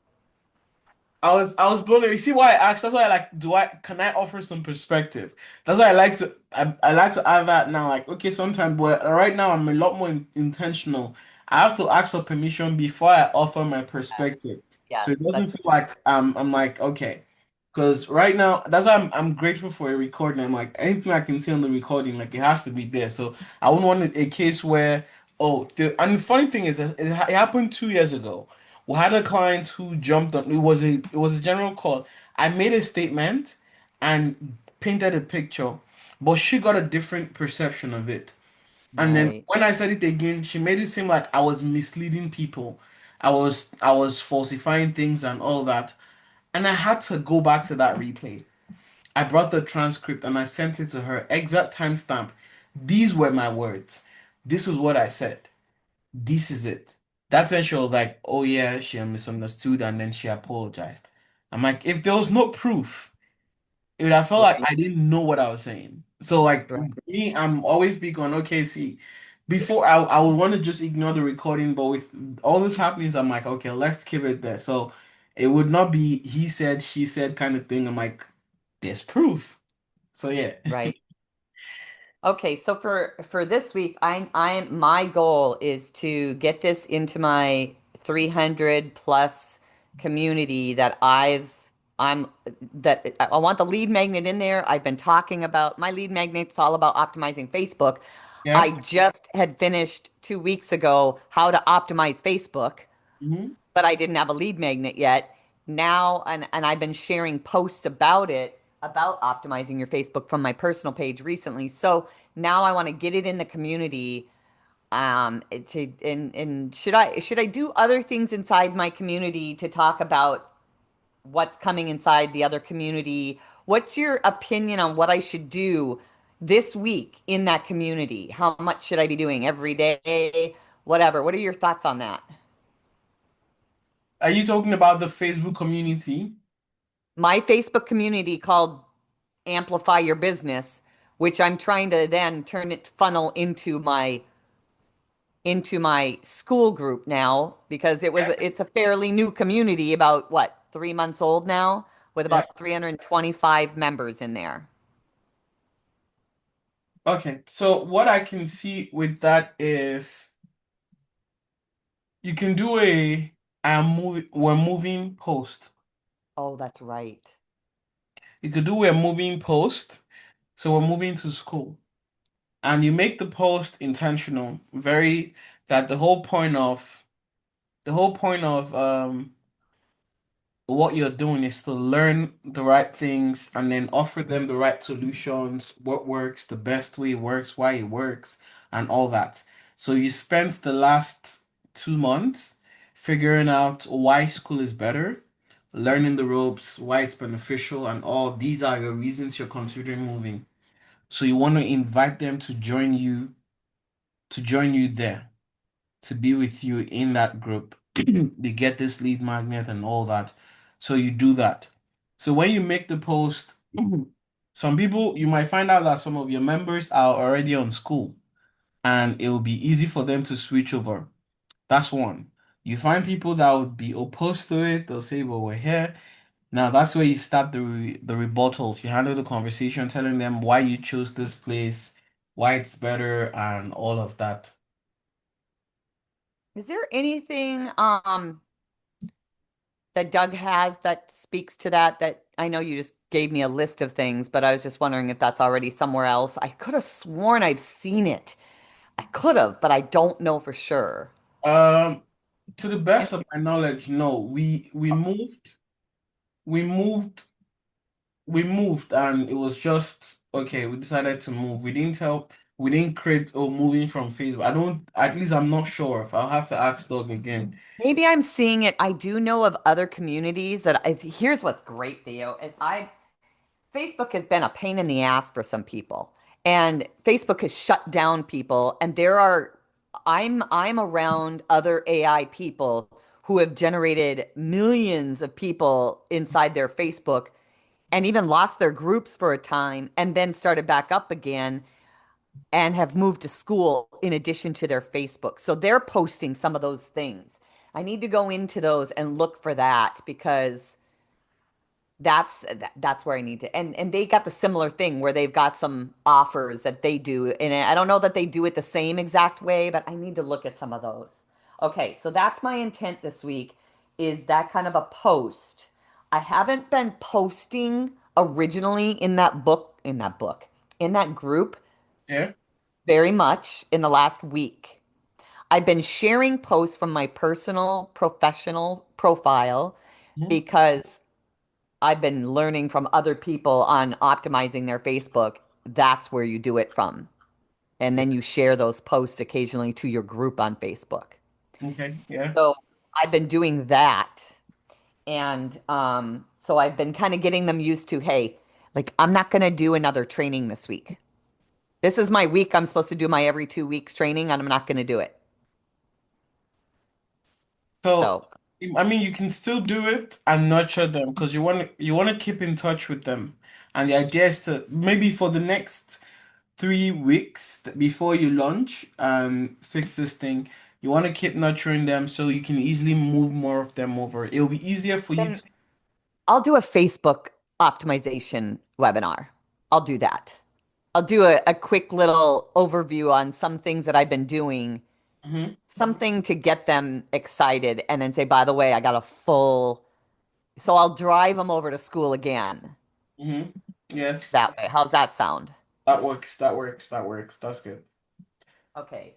I was blown away. You see why I asked? That's why I like, can I offer some perspective? That's why I like to add that now. Like, okay, sometimes, but right now I'm a lot more intentional. I have to ask for permission before I offer my perspective. So yes, it doesn't that's feel like I'm like, okay. Because right now, that's why I'm grateful for a recording. I'm like, anything I can see on the recording, like it has to be there. So I wouldn't want a case where, and the funny thing is, it happened 2 years ago. We had a client who jumped on. It was a general call. I made a statement and painted a picture, but she got a different perception of it. And then right. when I said it again, she made it seem like I was misleading people. I was falsifying things and all that. And I had to go back to that replay. I brought the transcript and I sent it to her. Exact timestamp. These were my words. This is what I said. This is it. That's when she was like, oh yeah, she misunderstood and then she apologized. I'm like, if there was no proof, it would have felt like Right, I didn't know what I was saying. So like right, me, I'm always big on, okay, see, before I would want to just ignore the recording, but with all this happenings, I'm like, okay, let's keep it there. So it would not be he said, she said kind of thing. I'm like, there's proof. So yeah. right. Okay, so for this week, I'm my goal is to get this into my 300 plus community that I'm that I want the lead magnet in there. I've been talking about my lead magnet's all about optimizing Facebook. I Yeah. just had finished 2 weeks ago how to optimize Facebook, Hmm. but I didn't have a lead magnet yet. Now, and I've been sharing posts about it, about optimizing your Facebook from my personal page recently. So now I want to get it in the community. And should I do other things inside my community to talk about what's coming inside the other community? What's your opinion on what I should do this week in that community? How much should I be doing every day? Whatever. What are your thoughts on that? Are you talking about the Facebook community? My Facebook community called Amplify Your Business, which I'm trying to then turn it funnel into my school group now because it's a fairly new community, about what, 3 months old now, with Yeah. about 325 members in there. Okay. So what I can see with that is you can do we're moving post. Oh, that's right. You could do a moving post. So we're moving to school. And you make the post intentional, very that the whole point of what you're doing is to learn the right things and then offer them the right solutions, what works, the best way it works, why it works, and all that. So you spent the last 2 months figuring out why school is better, learning the ropes, why it's beneficial, and all these are your reasons you're considering moving. So you want to invite them to join you there, to be with you in that group. They get this lead magnet and all that. So you do that. So when you make the post, some people, you might find out that some of your members are already on school and it will be easy for them to switch over. That's one. You find people that would be opposed to it, they'll say, well, we're here. Now that's where you start the rebuttals. You handle the conversation, telling them why you chose this place, why it's better, and all of that. Is there anything that Doug has that speaks to that? That I know you just gave me a list of things, but I was just wondering if that's already somewhere else. I could have sworn I've seen it. I could have, but I don't know for sure. Um, to the And best of my knowledge, no. We moved, we moved, and it was just okay. We decided to move. We didn't create or moving from Facebook. I don't. At least I'm not sure. If I'll have to ask Doug again. maybe I'm seeing it. I do know of other communities here's what's great, Theo, is I Facebook has been a pain in the ass for some people. And Facebook has shut down people. And I'm around other AI people who have generated millions of people inside their Facebook and even lost their groups for a time and then started back up again and have moved to school in addition to their Facebook. So they're posting some of those things. I need to go into those and look for that because that's where I need to and they got the similar thing where they've got some offers that they do and I don't know that they do it the same exact way, but I need to look at some of those. Okay, so that's my intent this week is that kind of a post. I haven't been posting originally in that group Yeah. very much in the last week. I've been sharing posts from my personal professional profile Mhm. because I've been learning from other people on optimizing their Facebook. That's where you do it from. And Yeah. then you share those posts occasionally to your group on Facebook. Okay. Yeah. So I've been doing that. And so I've been kind of getting them used to, hey, like I'm not going to do another training this week. This is my week. I'm supposed to do my every 2 weeks training, and I'm not going to do it. So, So I mean, you can still do it and nurture them because you want to keep in touch with them. And the idea is to maybe for the next 3 weeks before you launch and fix this thing, you want to keep nurturing them so you can easily move more of them over. It'll be easier for you then to. I'll do a Facebook optimization webinar. I'll do that. I'll do a quick little overview on some things that I've been doing, Hmm. something to get them excited, and then say, by the way, I got a full. So I'll drive them over to school again Hmm. Yes, that way. How's that sound? that works. That works. That works. That's good. Okay.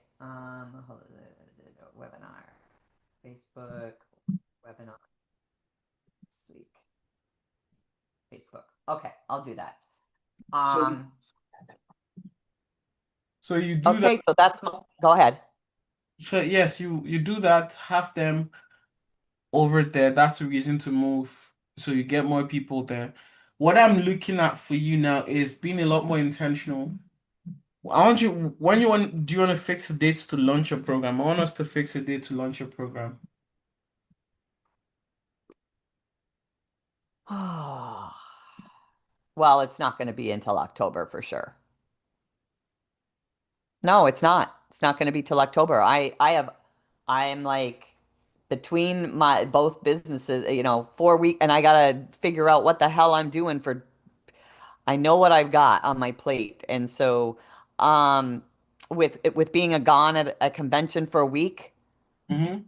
Webinar, Facebook, webinar this week, Facebook. Okay, I'll do that. So, Um, so you do that. okay, so go ahead. So yes, you do that. Have them over there. That's the reason to move. So you get more people there. What I'm looking at for you now is being a lot more intentional. I want you, when you want, do you want to fix a date to launch your program? I want us to fix a date to launch your program. Well, it's not going to be until October for sure. No, it's not. It's not going to be till October. I am like between my both businesses, 4 week, and I gotta figure out what the hell I'm doing for. I know what I've got on my plate, and so, um, with being a gone at a convention for a week, Mm-hmm.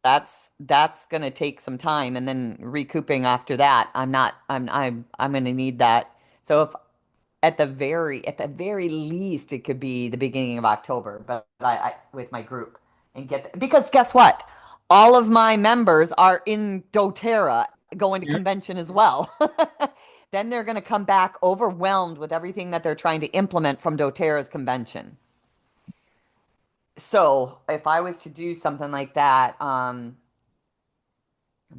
that's gonna take some time, and then recouping after that. I'm not. I'm gonna need that. So if at the very least, it could be the beginning of October, but I with my group and because guess what? All of my members are in doTERRA going to Yeah. convention as well. Then they're going to come back overwhelmed with everything that they're trying to implement from doTERRA's convention. So if I was to do something like that, let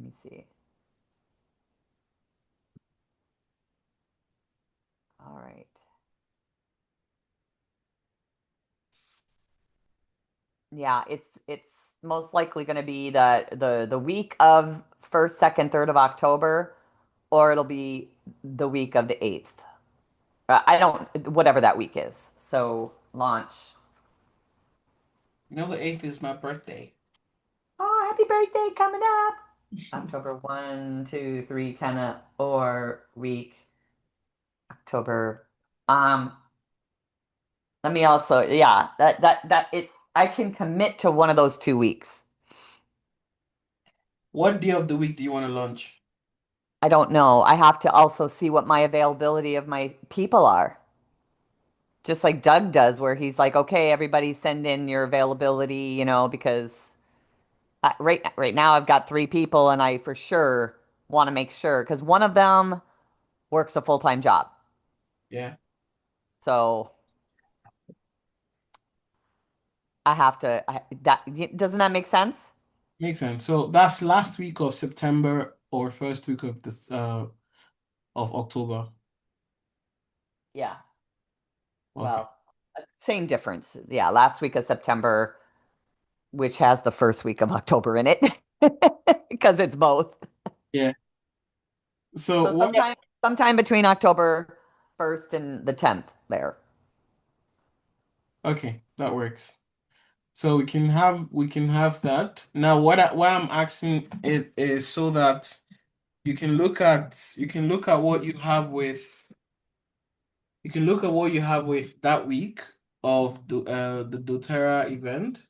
me see. All right. Yeah, it's most likely going to be the week of first, second, third of October, or it'll be the week of the 8th. I don't, whatever that week is. So launch. You know, the 8th is my birthday. Oh, happy birthday coming up. October 1, 2, 3, kind of, or week, October. Um, Let me also, yeah, that it. I can commit to one of those 2 weeks. What day of the week do you want to launch? I don't know. I have to also see what my availability of my people are. Just like Doug does, where he's like, okay, everybody send in your availability, because right now I've got 3 people and I for sure want to make sure because one of them works a full-time job. Yeah, So I have to, doesn't that make sense? makes sense. So that's last week of September or first week of this of October. Yeah. Okay. Well, same difference. Yeah. Last week of September, which has the first week of October in it because it's both. Yeah. So So what? sometime between October 1st and the 10th there. Okay, that works. So we can have that. Now why I'm asking it is so that you can look at what you have with that week of the doTERRA event,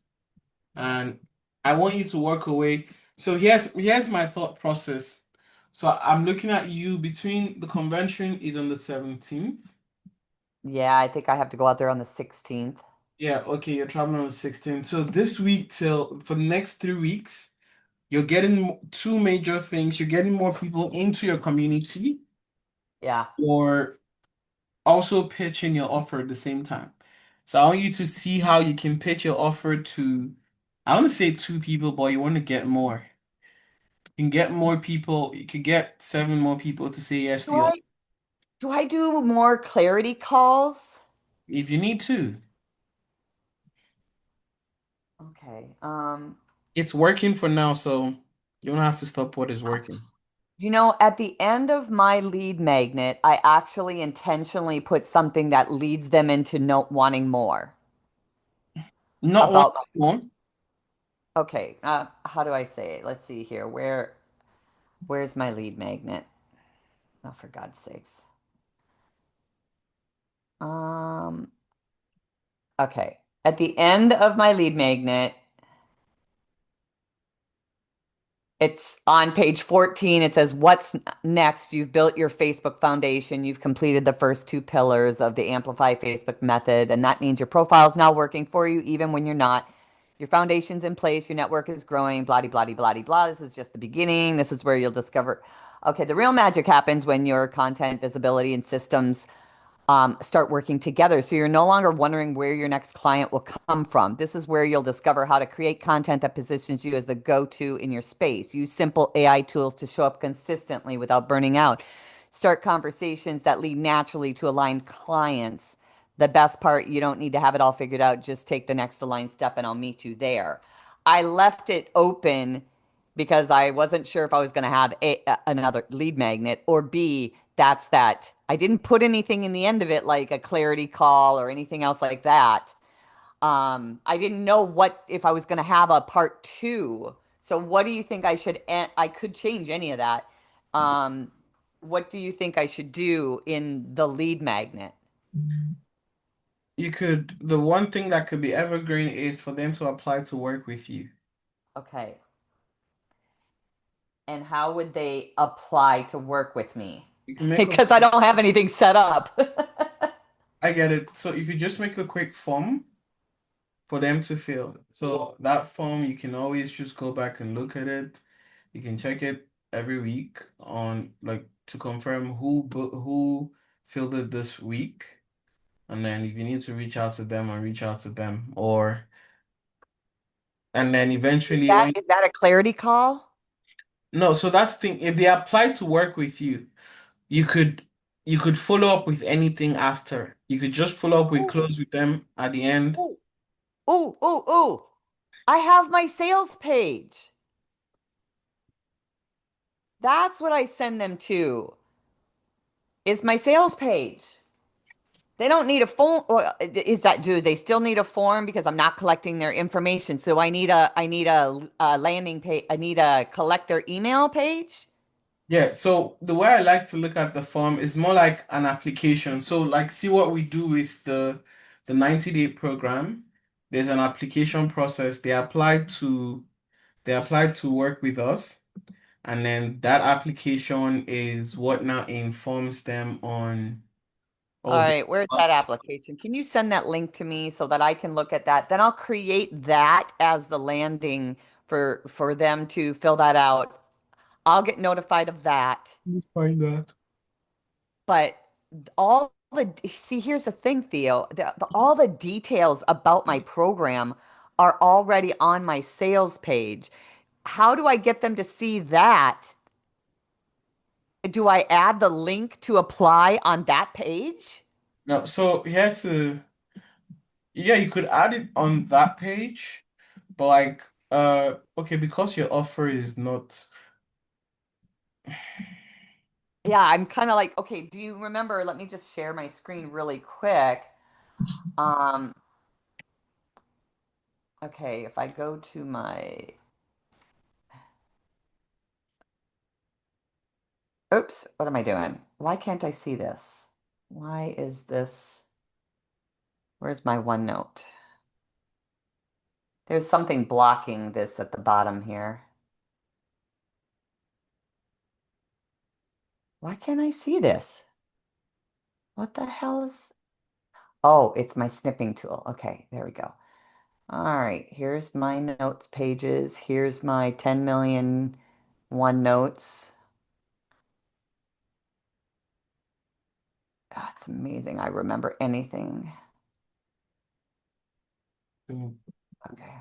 and I want you to work away. So here's my thought process. So I'm looking at you between the convention is on the 17th. Yeah, I think I have to go out there on the 16th. Yeah, okay, you're traveling on the 16th. So this week till for the next 3 weeks, you're getting two major things. You're getting more people into your community, Yeah. or also pitching your offer at the same time. So I want you to see how you can pitch your offer to, I want to say two people, but you want to get more. You can get more people. You could get seven more people to say yes Do to your, I do I do more clarity calls? if you need to. Okay. It's working for now, so you don't have to stop what is working. At the end of my lead magnet, I actually intentionally put something that leads them into no wanting more Not about, once more. okay, how do I say it? Let's see here. Where's my lead magnet? Oh, for God's sakes. Um, okay. At the end of my lead magnet, it's on page 14. It says, what's next? You've built your Facebook foundation. You've completed the first 2 pillars of the Amplify Facebook method. And that means your profile is now working for you, even when you're not. Your foundation's in place. Your network is growing, blah, blah, blah, blah, blah. This is just the beginning. This is where you'll discover. Okay, the real magic happens when your content visibility and systems start working together. So you're no longer wondering where your next client will come from. This is where you'll discover how to create content that positions you as the go-to in your space. Use simple AI tools to show up consistently without burning out. Start conversations that lead naturally to aligned clients. The best part, you don't need to have it all figured out. Just take the next aligned step and I'll meet you there. I left it open because I wasn't sure if I was going to have another lead magnet or B, that's that. I didn't put anything in the end of it like a clarity call or anything else like that. I didn't know what if I was going to have a part two. So what do you think I could change any of that. Um, what do you think I should do in the lead magnet? The one thing that could be evergreen is for them to apply to work with you. Okay. And how would they apply to work with me? You can make a Because I don't have anything set up. I get it. So you could just make a quick form for them to fill. So that form, you can always just go back and look at it. You can check it every week on like to confirm who filled it this week. And then if you need to reach out to them or reach out to them, or and then Is eventually that when is that a clarity call? no, so that's the thing. If they apply to work with you, you could you could follow up with anything after. You could just follow up with Oh, close with them at the end. oh, oh. I have my sales page. That's what I send them to. Is my sales page. They don't need a form. Do they still need a form because I'm not collecting their information? So I need a landing page. I need to collect their email page. Yeah, so the way I like to look at the form is more like an application. So like see what we do with the 90-day program. there's an application process. They apply to work with us, and then that application is what now informs them on All oh the right, where's that application? Can you send that link to me so that I can look at that? Then I'll create that as the landing for them to fill that out. I'll get notified of that. find that. But all the see, here's the thing, Theo. All the details about my program are already on my sales page. How do I get them to see that? Do I add the link to apply on that page? No, so here's a yeah, you could add it on that page, but like okay, because your offer is not Yeah, I'm kind of like, okay, do you remember? Let me just share my screen really quick. Um, okay, if I go to my, oops, what am I doing? Why can't I see this? Why is this? Where's my OneNote? There's something blocking this at the bottom here. Why can't I see this? What the hell is? Oh, it's my snipping tool. Okay, there we go. All right, here's my notes pages. Here's my 10 million OneNotes. That's amazing. I remember anything. Okay.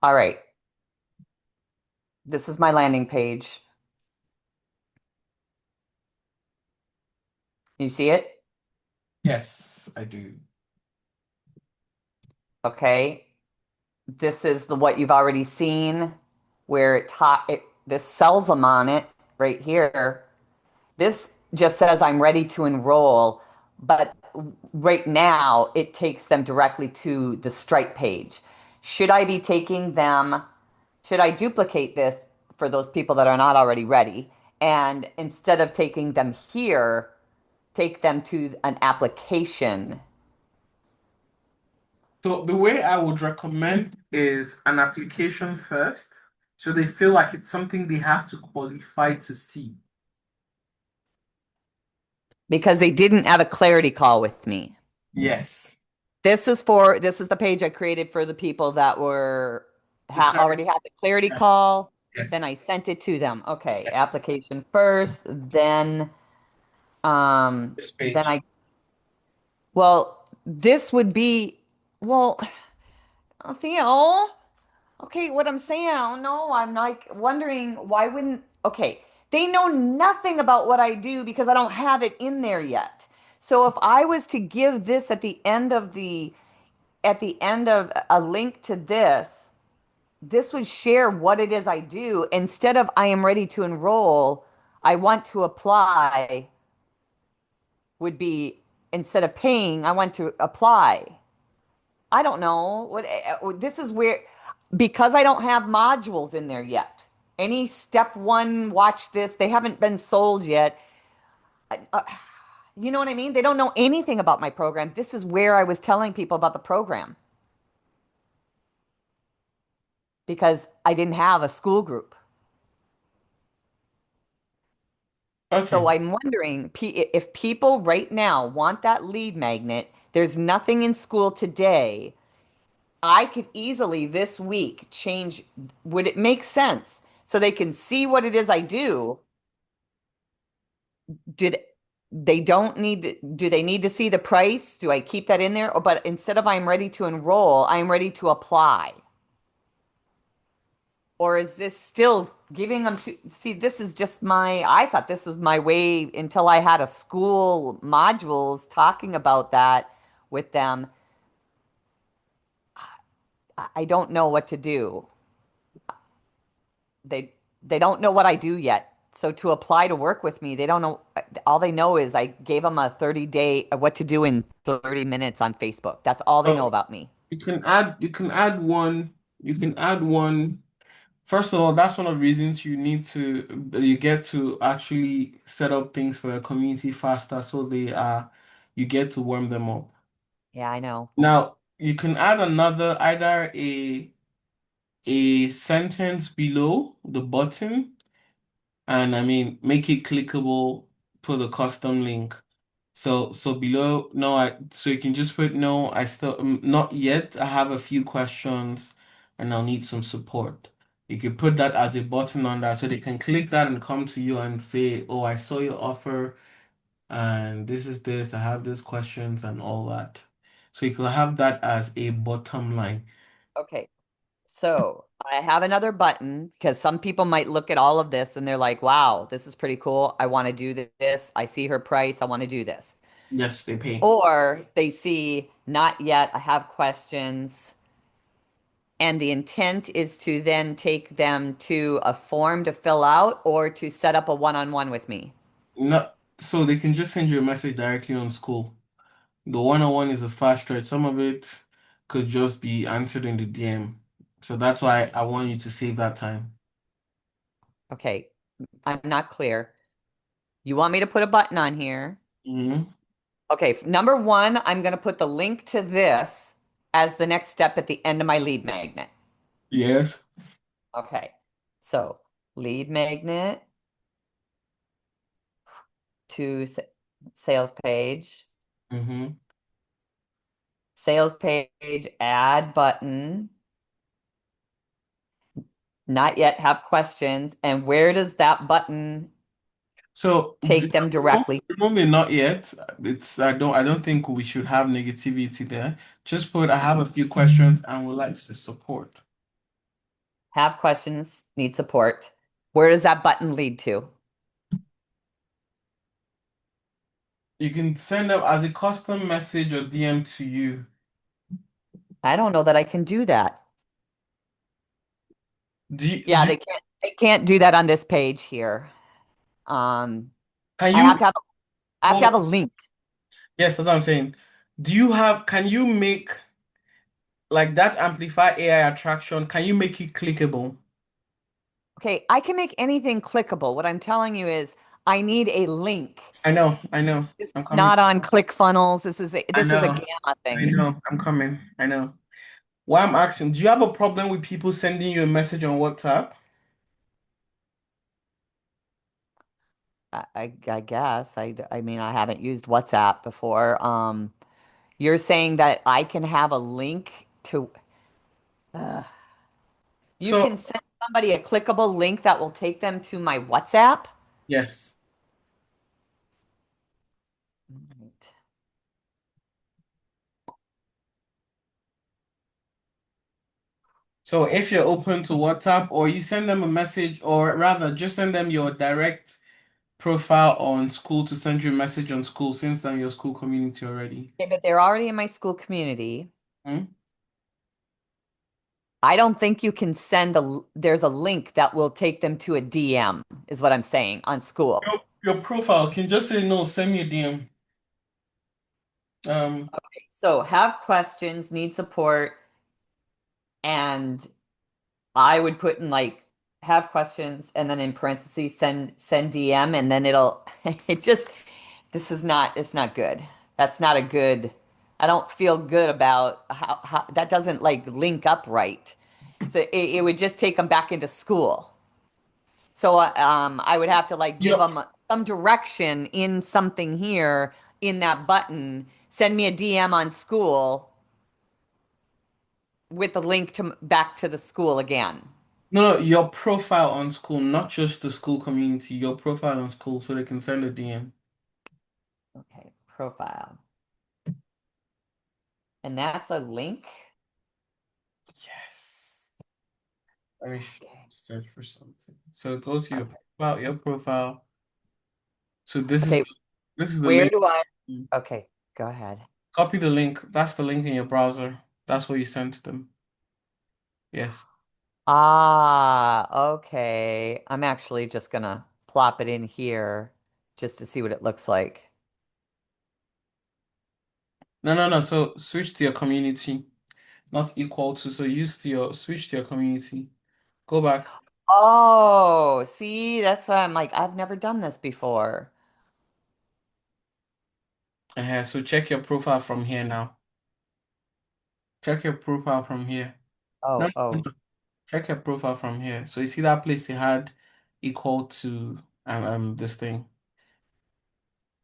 All right. This is my landing page. You see it? yes, I do. Okay. This is the what you've already seen, where this sells them on it right here. This just says I'm ready to enroll, but right now it takes them directly to the Stripe page. Should I be taking them? Should I duplicate this for those people that are not already ready? And instead of taking them here, take them to an application. So the way I would recommend is an application first, so they feel like it's something they have to qualify to see. Because they didn't have a clarity call with me. Yes. This is the page I created for the people that were The already clarity. had the clarity Yes. call. Then Yes. I sent it to them. Okay, Yes. application first, This then page. I well, this would be well, Theo. Okay, what I'm saying, I don't know. I'm like wondering why wouldn't, okay, they know nothing about what I do because I don't have it in there yet. So if I was to give this at the end of a link to this, this would share what it is I do. Instead of I am ready to enroll, I want to apply would be instead of paying, I want to apply. I don't know. This is where because I don't have modules in there yet. Any step one, watch this. They haven't been sold yet. You know what I mean? They don't know anything about my program. This is where I was telling people about the program because I didn't have a school group. Okay. So I'm wondering if people right now want that lead magnet, there's nothing in school today. I could easily this week change. Would it make sense so they can see what it is I do? Did they don't need do they need to see the price? Do I keep that in there? Or but instead of I'm ready to enroll, I'm ready to apply. Or is this still giving them to see this is just my I thought this was my way until I had a school modules talking about that with them. I don't know what to do. They don't know what I do yet. So to apply to work with me, they don't know. All they know is I gave them a 30-day what to do in 30 minutes on Facebook. That's all they know So about me. you can add one. First of all, that's one of the reasons you get to actually set up things for your community faster so you get to warm them up. Yeah, I know. Now, you can add another, either a sentence below the button, and I mean make it clickable, put a custom link. So below, no, so you can just put no, I still not yet. I have a few questions and I'll need some support. You can put that as a button on that so they can click that and come to you and say, "Oh, I saw your offer and this is this, I have these questions and all that." So you could have that as a bottom line. Okay. So I have another button because some people might look at all of this and they're like, wow, this is pretty cool. I want to do this. I see her price. I want to do this. Yes, they pay. Or they see, not yet. I have questions. And the intent is to then take them to a form to fill out or to set up a one-on-one with me. No, so they can just send you a message directly on school. The one-on-one is a fast stretch. Some of it could just be answered in the DM. So that's why I want you to save that time. Okay. I'm not clear. You want me to put a button on here? Hmm. Okay. Number one, I'm going to put the link to this as the next step at the end of my lead magnet. Yes. Okay. So lead magnet to sales page, Hmm. sales page, add button, not yet have questions. And where does that button So take them directly? normally not yet. It's I don't think we should have negativity there. Just put I have a few questions and would like to support. Have questions, need support. Where does that button lead to? You can send them as a custom message or DM to you. I don't know that I can do that. Yeah, Do they can't do that on this page here. Um, can I have you to have I have to hold have a on. link. Yes, that's what I'm saying. Can you make like that amplify AI attraction? Can you make it clickable? Okay, I can make anything clickable. What I'm telling you is I need a link. I know. This I'm is coming. not on ClickFunnels. I This is a know. Gamma I thing. know. I'm coming. I know. Why I'm asking, do you have a problem with people sending you a message on WhatsApp? I guess. I mean, I haven't used WhatsApp before. You're saying that I can have a link to, uh, you can So, send somebody a clickable link that will take them to my WhatsApp? yes. Right. So if you're open to WhatsApp or you send them a message or rather just send them your direct profile on school to send you a message on school since they're your school community already. Okay, but they're already in my school community. Hmm? I don't think you can there's a link that will take them to a DM, is what I'm saying, on school. Your profile can just say no, send me a DM. Um, So have questions, need support, and I would put in like have questions and then in parentheses send DM and then it'll it just this is not it's not good. That's not a good I don't feel good about how that doesn't like link up right. So it would just take them back into school. So I would have to like give your them some direction in something here in that button. Send me a DM on school with the link to back to the school again. no, your profile on school, not just the school community, your profile on school so they can send a DM. Okay, profile. And that's a link. Yes. Let me Okay. search for something. So go to your profile. So this is Okay, this is the where link. do I? Okay, go ahead. Copy the link. That's the link in your browser. That's what you sent to them. Yes. Ah, okay. I'm actually just gonna plop it in here just to see what it looks like. No, no, no. So switch to your community, not equal to. So switch to your community. Go back. Oh, see, that's why I'm like, I've never done this before. So check your profile from here now. Check your profile from here. No, Oh, no, oh, no. Check your profile from here. So you see that place they had equal to this thing.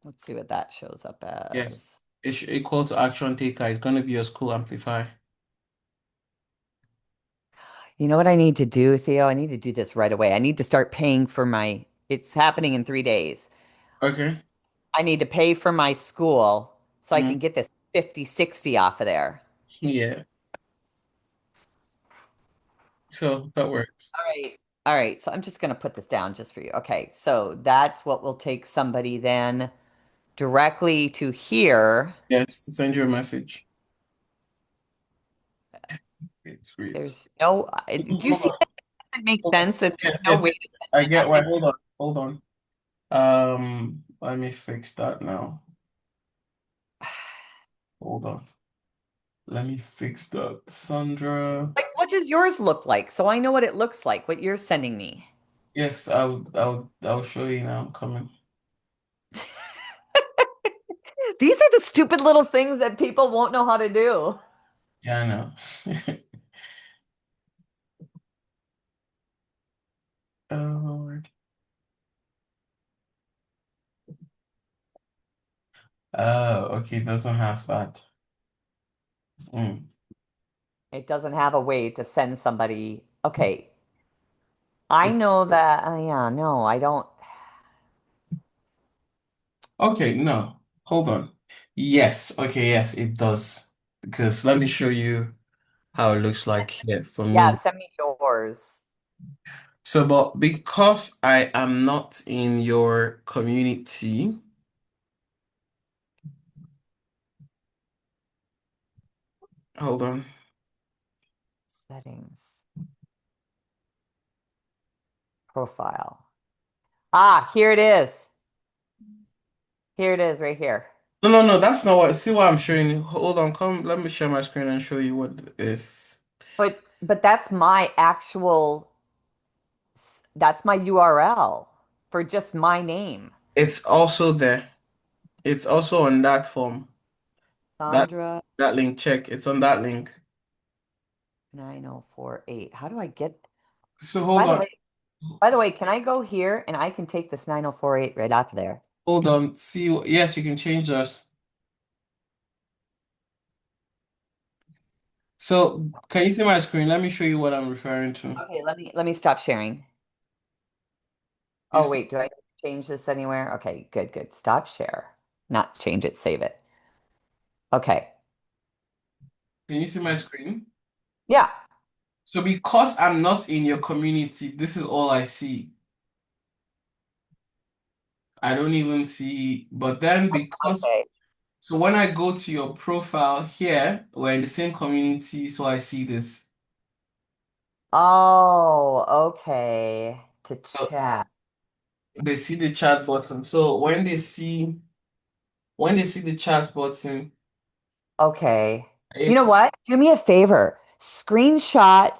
let's see what that shows up Yes. as. It's equal to action taker. It's gonna be your school amplifier. You know what I need to do, Theo? I need to do this right away. I need to start paying for it's happening in 3 days. Okay. I need to pay for my school so I Mm, can get this 50, 60 off of there. yeah. So that works. All right. All right. So I'm just going to put this down just for you. Okay. So that's what will take somebody then directly to here. Yes, to send you a message. It's weird. There's no, do you Hold see on. that? Doesn't make Hold on. sense that there's Yes, no yes, way yes. to I send a get why. message. Hold on. Hold on. Let me fix that now. Hold on. Let me fix that. Sandra. Like, what does yours look like? So I know what it looks like, what you're sending me. Yes, I'll show you now. I'm coming. These are the stupid little things that people won't know how to do. Yeah, I know. Oh Lord. Oh, okay, doesn't have that. Mm. It doesn't have a way to send somebody. Okay, I It- know that. Yeah, no, I don't. Okay, no. Hold on. Yes, okay, yes, it does. Because let me show you how it looks like here for Yeah, me. send me yours. So, but because I am not in your community, hold on. Settings, profile. Ah, here it is. Here it is right here. No, no, no, that's not what. See what I'm showing you. Hold on, come. Let me share my screen and show you what it is. But that's my actual, that's my URL for just my name. It's also there. It's also on that form. That Sondra that link. Check. It's on that link. 9048. How do I get, So hold by the on. way, by the way, can I go here and I can take this 9048 right off of there? Hold on. See. Yes, you can change this. So can you see my screen? Let me show you what I'm referring to. Okay, let me stop sharing. You Oh see, wait, do I change this anywhere? Okay, good, good. Stop share. Not change it, save it. Okay. can you see my screen? Yeah. So because I'm not in your community, this is all I see. I don't even see, but then because Okay. so when I go to your profile here, we're in the same community, so I see this. Oh, okay. To So chat. they see the chat button. So when they see the chat button, Okay. You know it's what? Do me a favor. Screenshot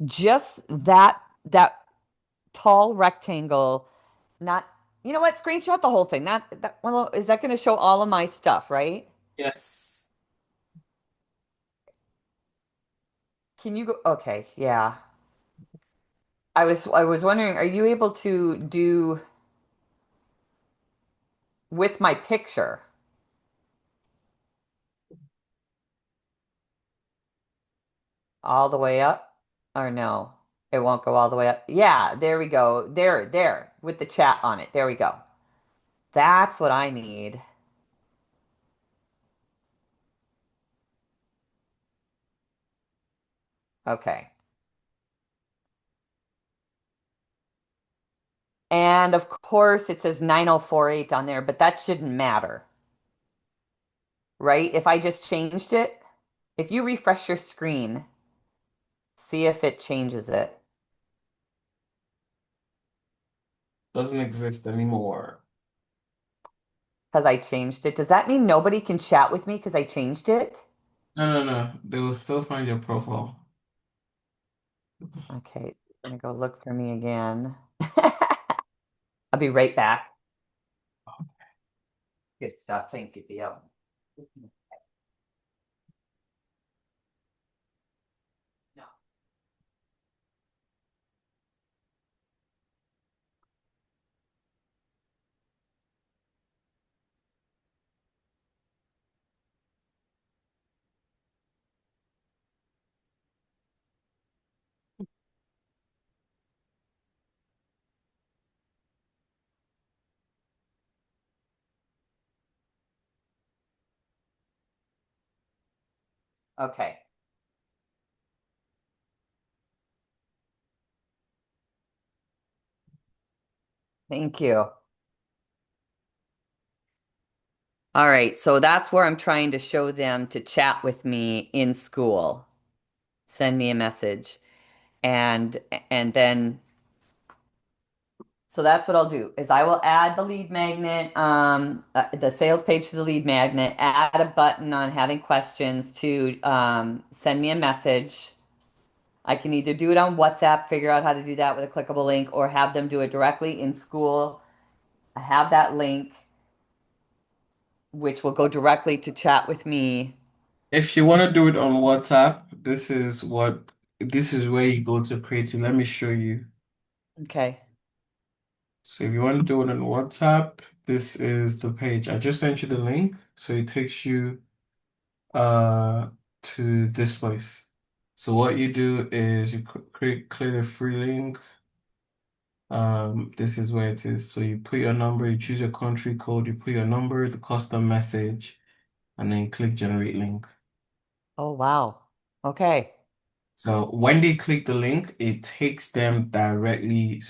just that tall rectangle. Not, you know what? Screenshot the whole thing. That well, is that going to show all of my stuff, right? yes. Can you go? Okay, yeah. I was wondering, are you able to do with my picture all the way up? Or no? It won't go all the way up. Yeah, there we go. There, with the chat on it. There we go. That's what I need. Okay. And of course, it says 9048 on there, but that shouldn't matter, right? If I just changed it, if you refresh your screen, see if it changes it. Doesn't exist anymore. Because I changed it. Does that mean nobody can chat with me because I changed it? No, no, no. They will still find your profile. Okay, gonna go look for me again. I'll be right back. Good stuff. Thank you, Theo. Okay. Thank you. All right, so that's where I'm trying to show them to chat with me in school. Send me a message. And and then so that's what I'll do is I will add the lead magnet, the sales page to the lead magnet, add a button on having questions to send me a message. I can either do it on WhatsApp, figure out how to do that with a clickable link, or have them do it directly in school. I have that link, which will go directly to chat with me. If you want to do it on WhatsApp, this is where you go to create it. Let me show you. Okay. So if you want to do it on WhatsApp, this is the page. I just sent you the link, so it takes you uh to this place. So what you do is you create a free link. This is where it is. So you put your number, you choose your country code, you put your number, the custom message, and then click generate link. Oh, wow. Okay. So when they click the link, it takes them directly.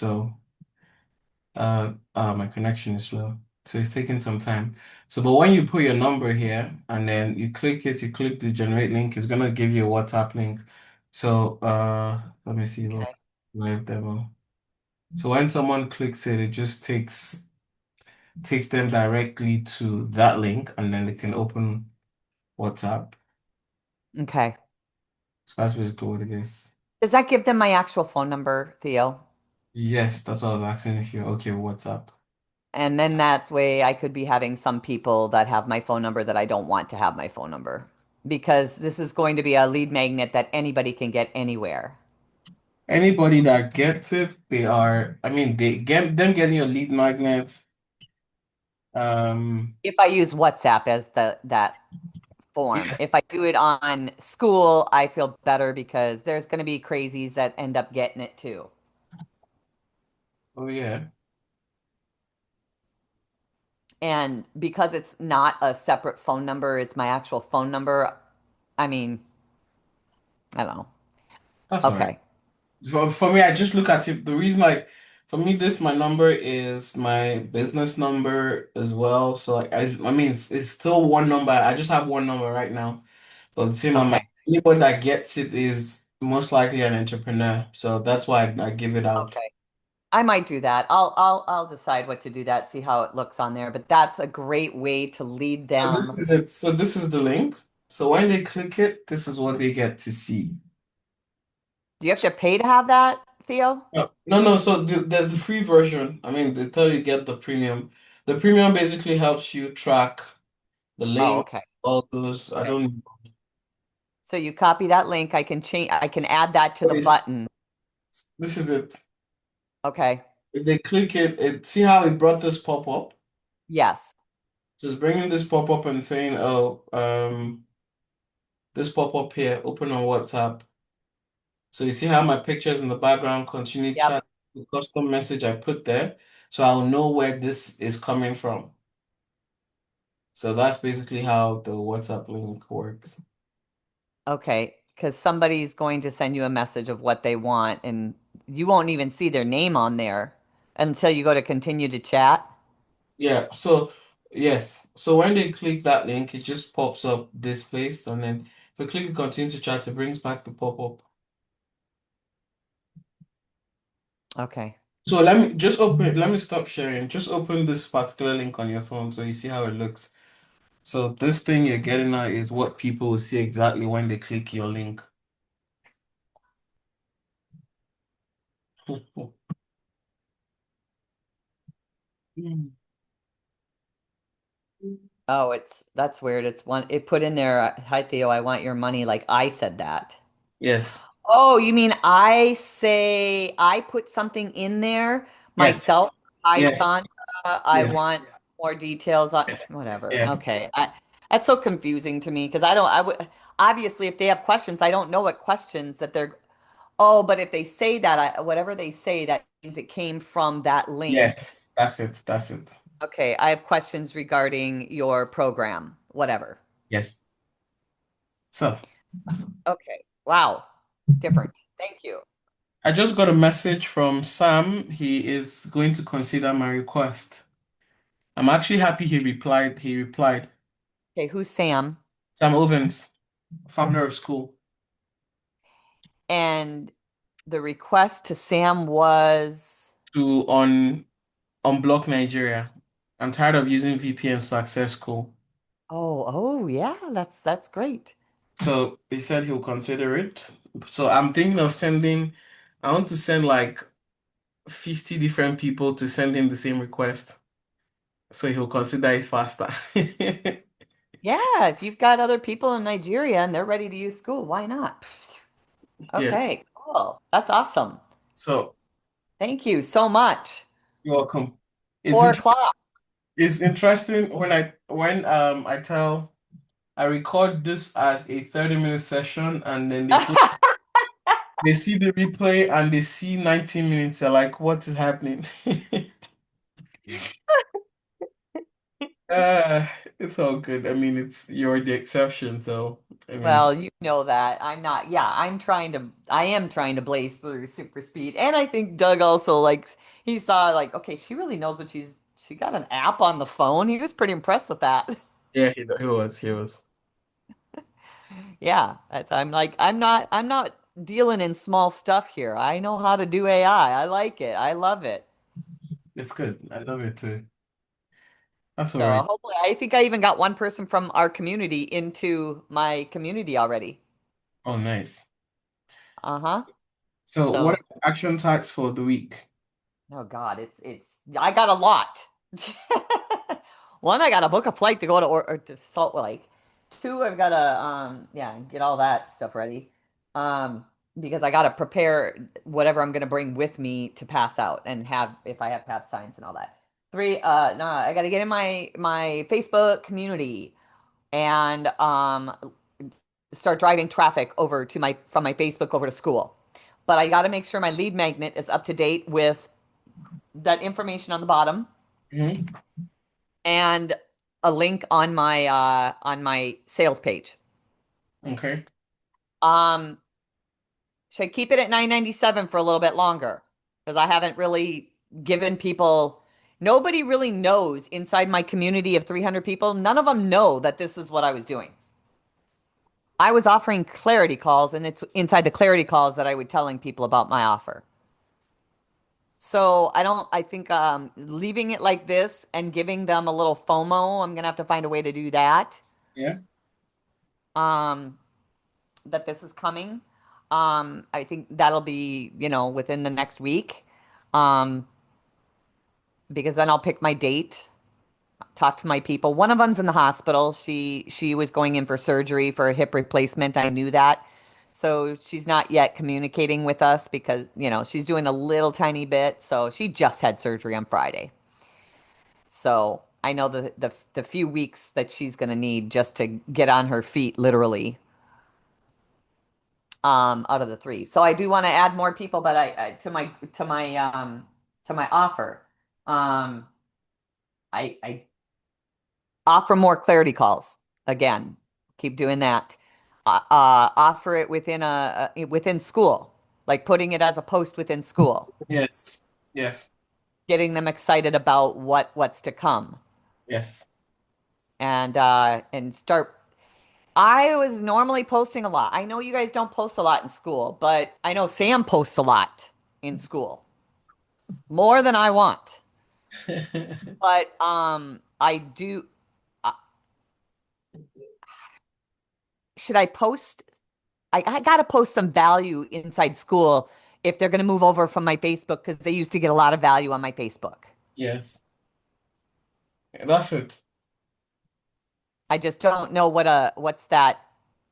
My connection is slow. So it's taking some time. So but when you put your number here and then you click it, you click the generate link, it's gonna give you a WhatsApp link. So let me see what Okay. live demo. So when someone clicks it, it just takes them directly to that link and then they can open WhatsApp. Okay. So that's basically what it is. Does that give them my actual phone number, Theo? Yes, that's what I was asking if you're okay with WhatsApp. And then that's way I could be having some people that have my phone number that I don't want to have my phone number because this is going to be a lead magnet that anybody can get anywhere. Anybody that gets it, I mean, they get them getting your lead magnet. Um, If I use WhatsApp as that form. yeah. If I do it on school, I feel better because there's going to be crazies that end up getting it too. Oh, yeah. And because it's not a separate phone number, it's my actual phone number. I mean, I don't know. That's all right. Okay. For me, I just look at it. The reason, like, for me, my number is my business number as well. So, like, I mean, it's still one number. I just have one number right now. But the same, Okay. anybody that gets it is most likely an entrepreneur. So that's why I give it out. Okay. I might do that. I'll decide what to do that, see how it looks on there. But that's a great way to lead So this them. is it. So this is the link. So when they click it, this is what they get to see. Do you have to pay to have that, Theo? No. So there's the free version. I mean, they tell you get the premium. The premium basically helps you track the Oh, link, okay. all those. I Okay. don't. So you copy that link. I can add that to What the is button. this? Is it? Okay. If they click it, see how it brought this pop up. Yes. So it's bringing this pop up and saying, "Oh, this pop up here, open on WhatsApp." So you see how my pictures in the background continue Yep. chat, the custom message I put there, so I'll know where this is coming from. So that's basically how the WhatsApp link works. Okay. Because somebody's going to send you a message of what they want, and you won't even see their name on there until you go to continue to chat. Yeah, so yes. So when they click that link, it just pops up this place, and then if we click continue to chat, it brings back the pop-up. Okay. So let me just open it. Let me stop sharing. Just open this particular link on your phone so you see how it looks. So this thing you're getting now is what people will see exactly when they click your link. Oh, that's weird. It's one it put in there, hi Theo, I want your money like I said that. Yes. Oh, you mean I say I put something in there Yes. myself? Hi, Yes. Sondra, I Yes. want more details on Yes. whatever. Yes. Okay. That's so confusing to me because I would obviously if they have questions, I don't know what questions that they're oh, but if they say that, whatever they say, that means it came from that link. Yes. That's it. That's it. Okay, I have questions regarding your program, whatever. Yes. So. Okay. Wow. Different. Thank you. I just got a message from Sam. He is going to consider my request. I'm actually happy he replied. He replied. Okay, who's Sam? Sam Ovens, founder of school, And the request to Sam was, to unblock Nigeria. I'm tired of using VPNs to access school. oh, yeah, that's great. So he said he'll consider it. So I'm thinking of sending, I want to send like 50 different people to send him the same request. So he'll consider it faster. Yeah, if you've got other people in Nigeria and they're ready to use school, why not? Yeah. Okay, cool. That's awesome. So Thank you so much. you're welcome. It's 4 o'clock. it's interesting when I tell I record this as a 30-minute session and then they see the replay and they see 90 minutes. They're like, what is happening? Uh, it's all good. I mean, it's you're the exception, so I mean, Well, you know that. I'm not, yeah, I am trying to blaze through super speed. And I think Doug also likes, he saw like, okay, she really knows she got an app on the phone. He was pretty impressed with that. yeah, he was. Yeah, I'm like, I'm not dealing in small stuff here. I know how to do AI. I like it. I love it. It's good. I love it too. That's all So right. hopefully, I think I even got one person from our community into my community already. Oh, nice. Uh-huh. So, what So, are the action tasks for the week? oh God, I got a lot. One, I got to book a flight to go or to Salt Lake. Two, I've got to yeah, get all that stuff ready. Um, because I got to prepare whatever I'm going to bring with me to pass out and have if I have to have signs and all that. Three, no, I got to get in my Facebook community and start driving traffic over to my from my Facebook over to school. But I got to make sure my lead magnet is up to date with that information on the bottom Hmm. and a link on my sales page. Okay. Um, should I keep it at 997 for a little bit longer? Because I haven't really given people, nobody really knows inside my community of 300 people. None of them know that this is what I was doing. I was offering clarity calls, and it's inside the clarity calls that I would telling people about my offer. So I think leaving it like this and giving them a little FOMO, I'm gonna have to find a way to do that. Yeah. Um, that this is coming. I think that'll be, within the next week. Um, because then I'll pick my date, talk to my people. One of them's in the hospital. She was going in for surgery for a hip replacement. I knew that. So she's not yet communicating with us because, she's doing a little tiny bit. So she just had surgery on Friday. So I know the few weeks that she's going to need just to get on her feet, literally, out of the three. So I do want to add more people, but I to my offer. Um, I offer more clarity calls again. Keep doing that. Offer it within school, like putting it as a post within school, Yes. Yes. getting them excited about what's to come, Yes. and start. I was normally posting a lot. I know you guys don't post a lot in school, but I know Sam posts a lot in school, more than I want. But I do. Uh, should I post? I got to post some value inside school if they're going to move over from my Facebook because they used to get a lot of value on my Facebook. Yes. That's it. I just don't know what's that.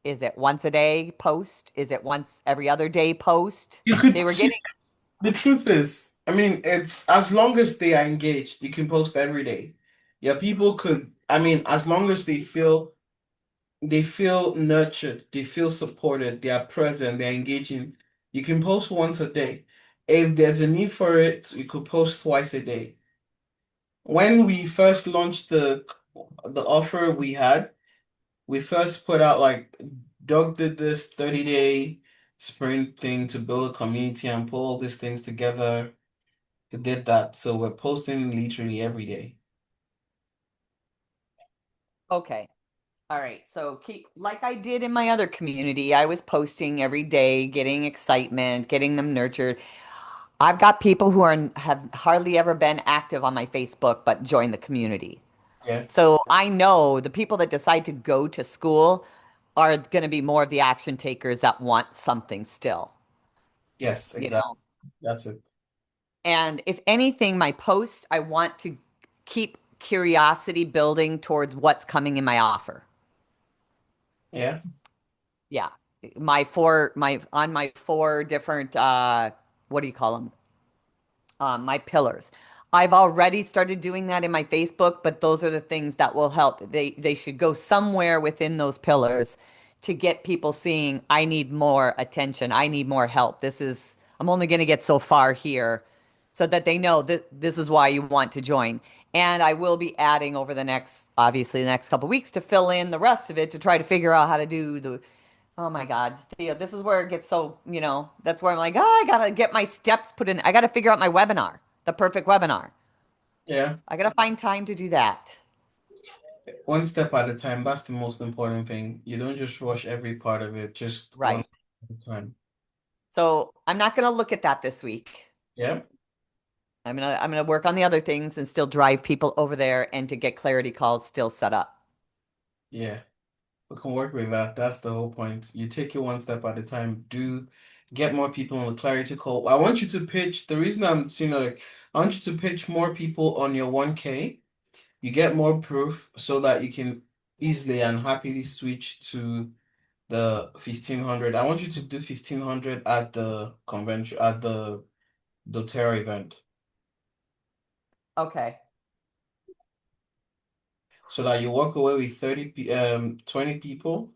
Is it once a day post? Is it once every other day post? You They could were see, getting the truth is, I mean, it's as long as they are engaged, you can post every day. Yeah, people could, I mean, as long as they feel nurtured, they feel supported, they are present, they're engaging. You can post once a day. If there's a need for it, you could post twice a day. When we first launched the offer we first put out like Doug did this 30-day sprint thing to build a community and pull all these things together. He did that. So we're posting literally every day. Okay. All right. So keep like I did in my other community, I was posting every day, getting excitement, getting them nurtured. I've got people who are have hardly ever been active on my Facebook but join the community. Yeah. So I know the people that decide to go to school are going to be more of the action takers that want something still, Yes, you exactly. know. That's it. And if anything, my posts, I want to keep curiosity building towards what's coming in my offer. Yeah. Yeah. My four different what do you call them? My pillars. I've already started doing that in my Facebook, but those are the things that will help. They should go somewhere within those pillars to get people seeing I need more attention. I need more help. I'm only going to get so far here so that they know that this is why you want to join. And I will be adding over obviously the next couple weeks to fill in the rest of it to try to figure out how to do the Oh my God, Theo, this is where it gets so, that's where I'm like, oh, I gotta get my steps put in. I gotta figure out my webinar, the perfect webinar. Yeah. I gotta find time to do that. One step at a time. That's the most important thing. You don't just rush every part of it, just one Right. step at a time. So I'm not gonna look at that this week. Yeah. I'm gonna work on the other things and still drive people over there and to get clarity calls still set up. Yeah. We can work with that. That's the whole point. You take it one step at a time. Do get more people on the clarity call. I want you to pitch. The reason I'm seeing like I want you to pitch more people on your 1K. You get more proof so that you can easily and happily switch to the 1500. I want you to do 1500 at the convention at the doTERRA event Okay. so that you walk away with 20 people,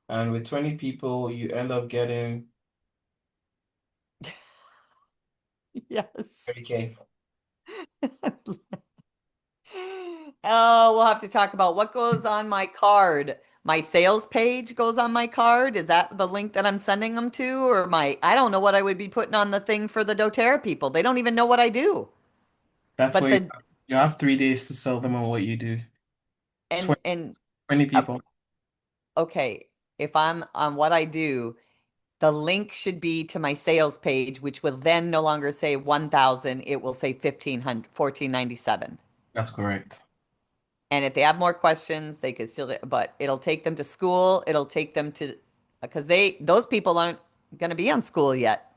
and with 20 people you end up getting Yes. 30K. Oh, we'll have to talk about what goes on my card. My sales page goes on my card. Is that the link that I'm sending them to? Or I don't know what I would be putting on the thing for the doTERRA people. They don't even know what I do. That's But where you have 3 days to sell them on what you do. and 20, and 20 uh, people. okay, if I'm on what I do, the link should be to my sales page, which will then no longer say 1,000. It will say 1,500, 1,497. That's correct. And if they have more questions, they could still, but it'll take them to school. It'll take them to, because those people aren't going to be on school yet.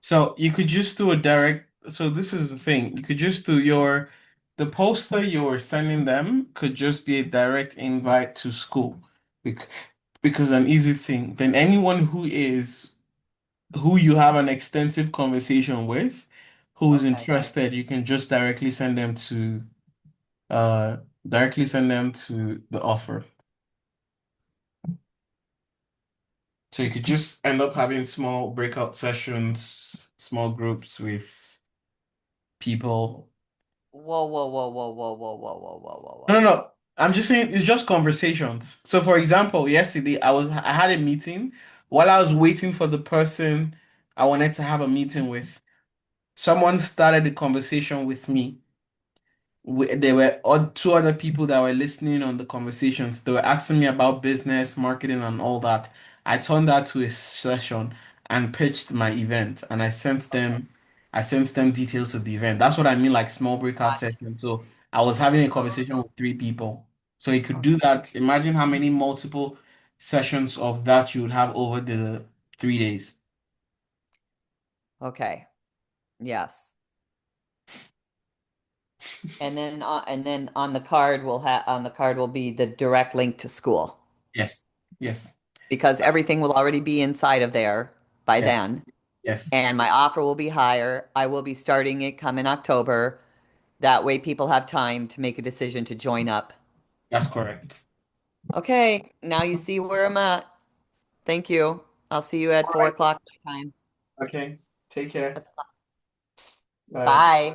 So you could just do a direct. So this is the thing. You could just do the poster you're sending them could just be a direct invite to school, Bec- because an easy thing. Then anyone who you have an extensive conversation with, who is Okay. interested, you can just directly send them to the offer. So you could just end up having small breakout sessions, small groups with people. Whoa, whoa, whoa, whoa, whoa, whoa, whoa, whoa, whoa, whoa, No, no, whoa. no. I'm just saying it's just conversations. So for example, yesterday I had a meeting. While I was waiting for the person I wanted to have a meeting with, someone started the conversation with me. There were two other people that were listening on the conversations. They were asking me about business, marketing, and all that. I turned that to a session and pitched my event, and Okay. I sent them details of the event. That's what I mean, like small breakout Gotcha. sessions. So I was having a conversation with three people. So you could do Okay. that. Imagine how many multiple sessions of that you would have over the 3 days. Okay. Yes. And then on the card will be the direct link to school Yes, yes, because everything will already be inside of there by yes, then. yes. And my offer will be higher. I will be starting it come in October. That way people have time to make a decision to join up. That's correct. Okay, now you see where I'm at. Thank you. I'll see you at All 4 right. o'clock my time. Okay. Take care. Bye. Bye.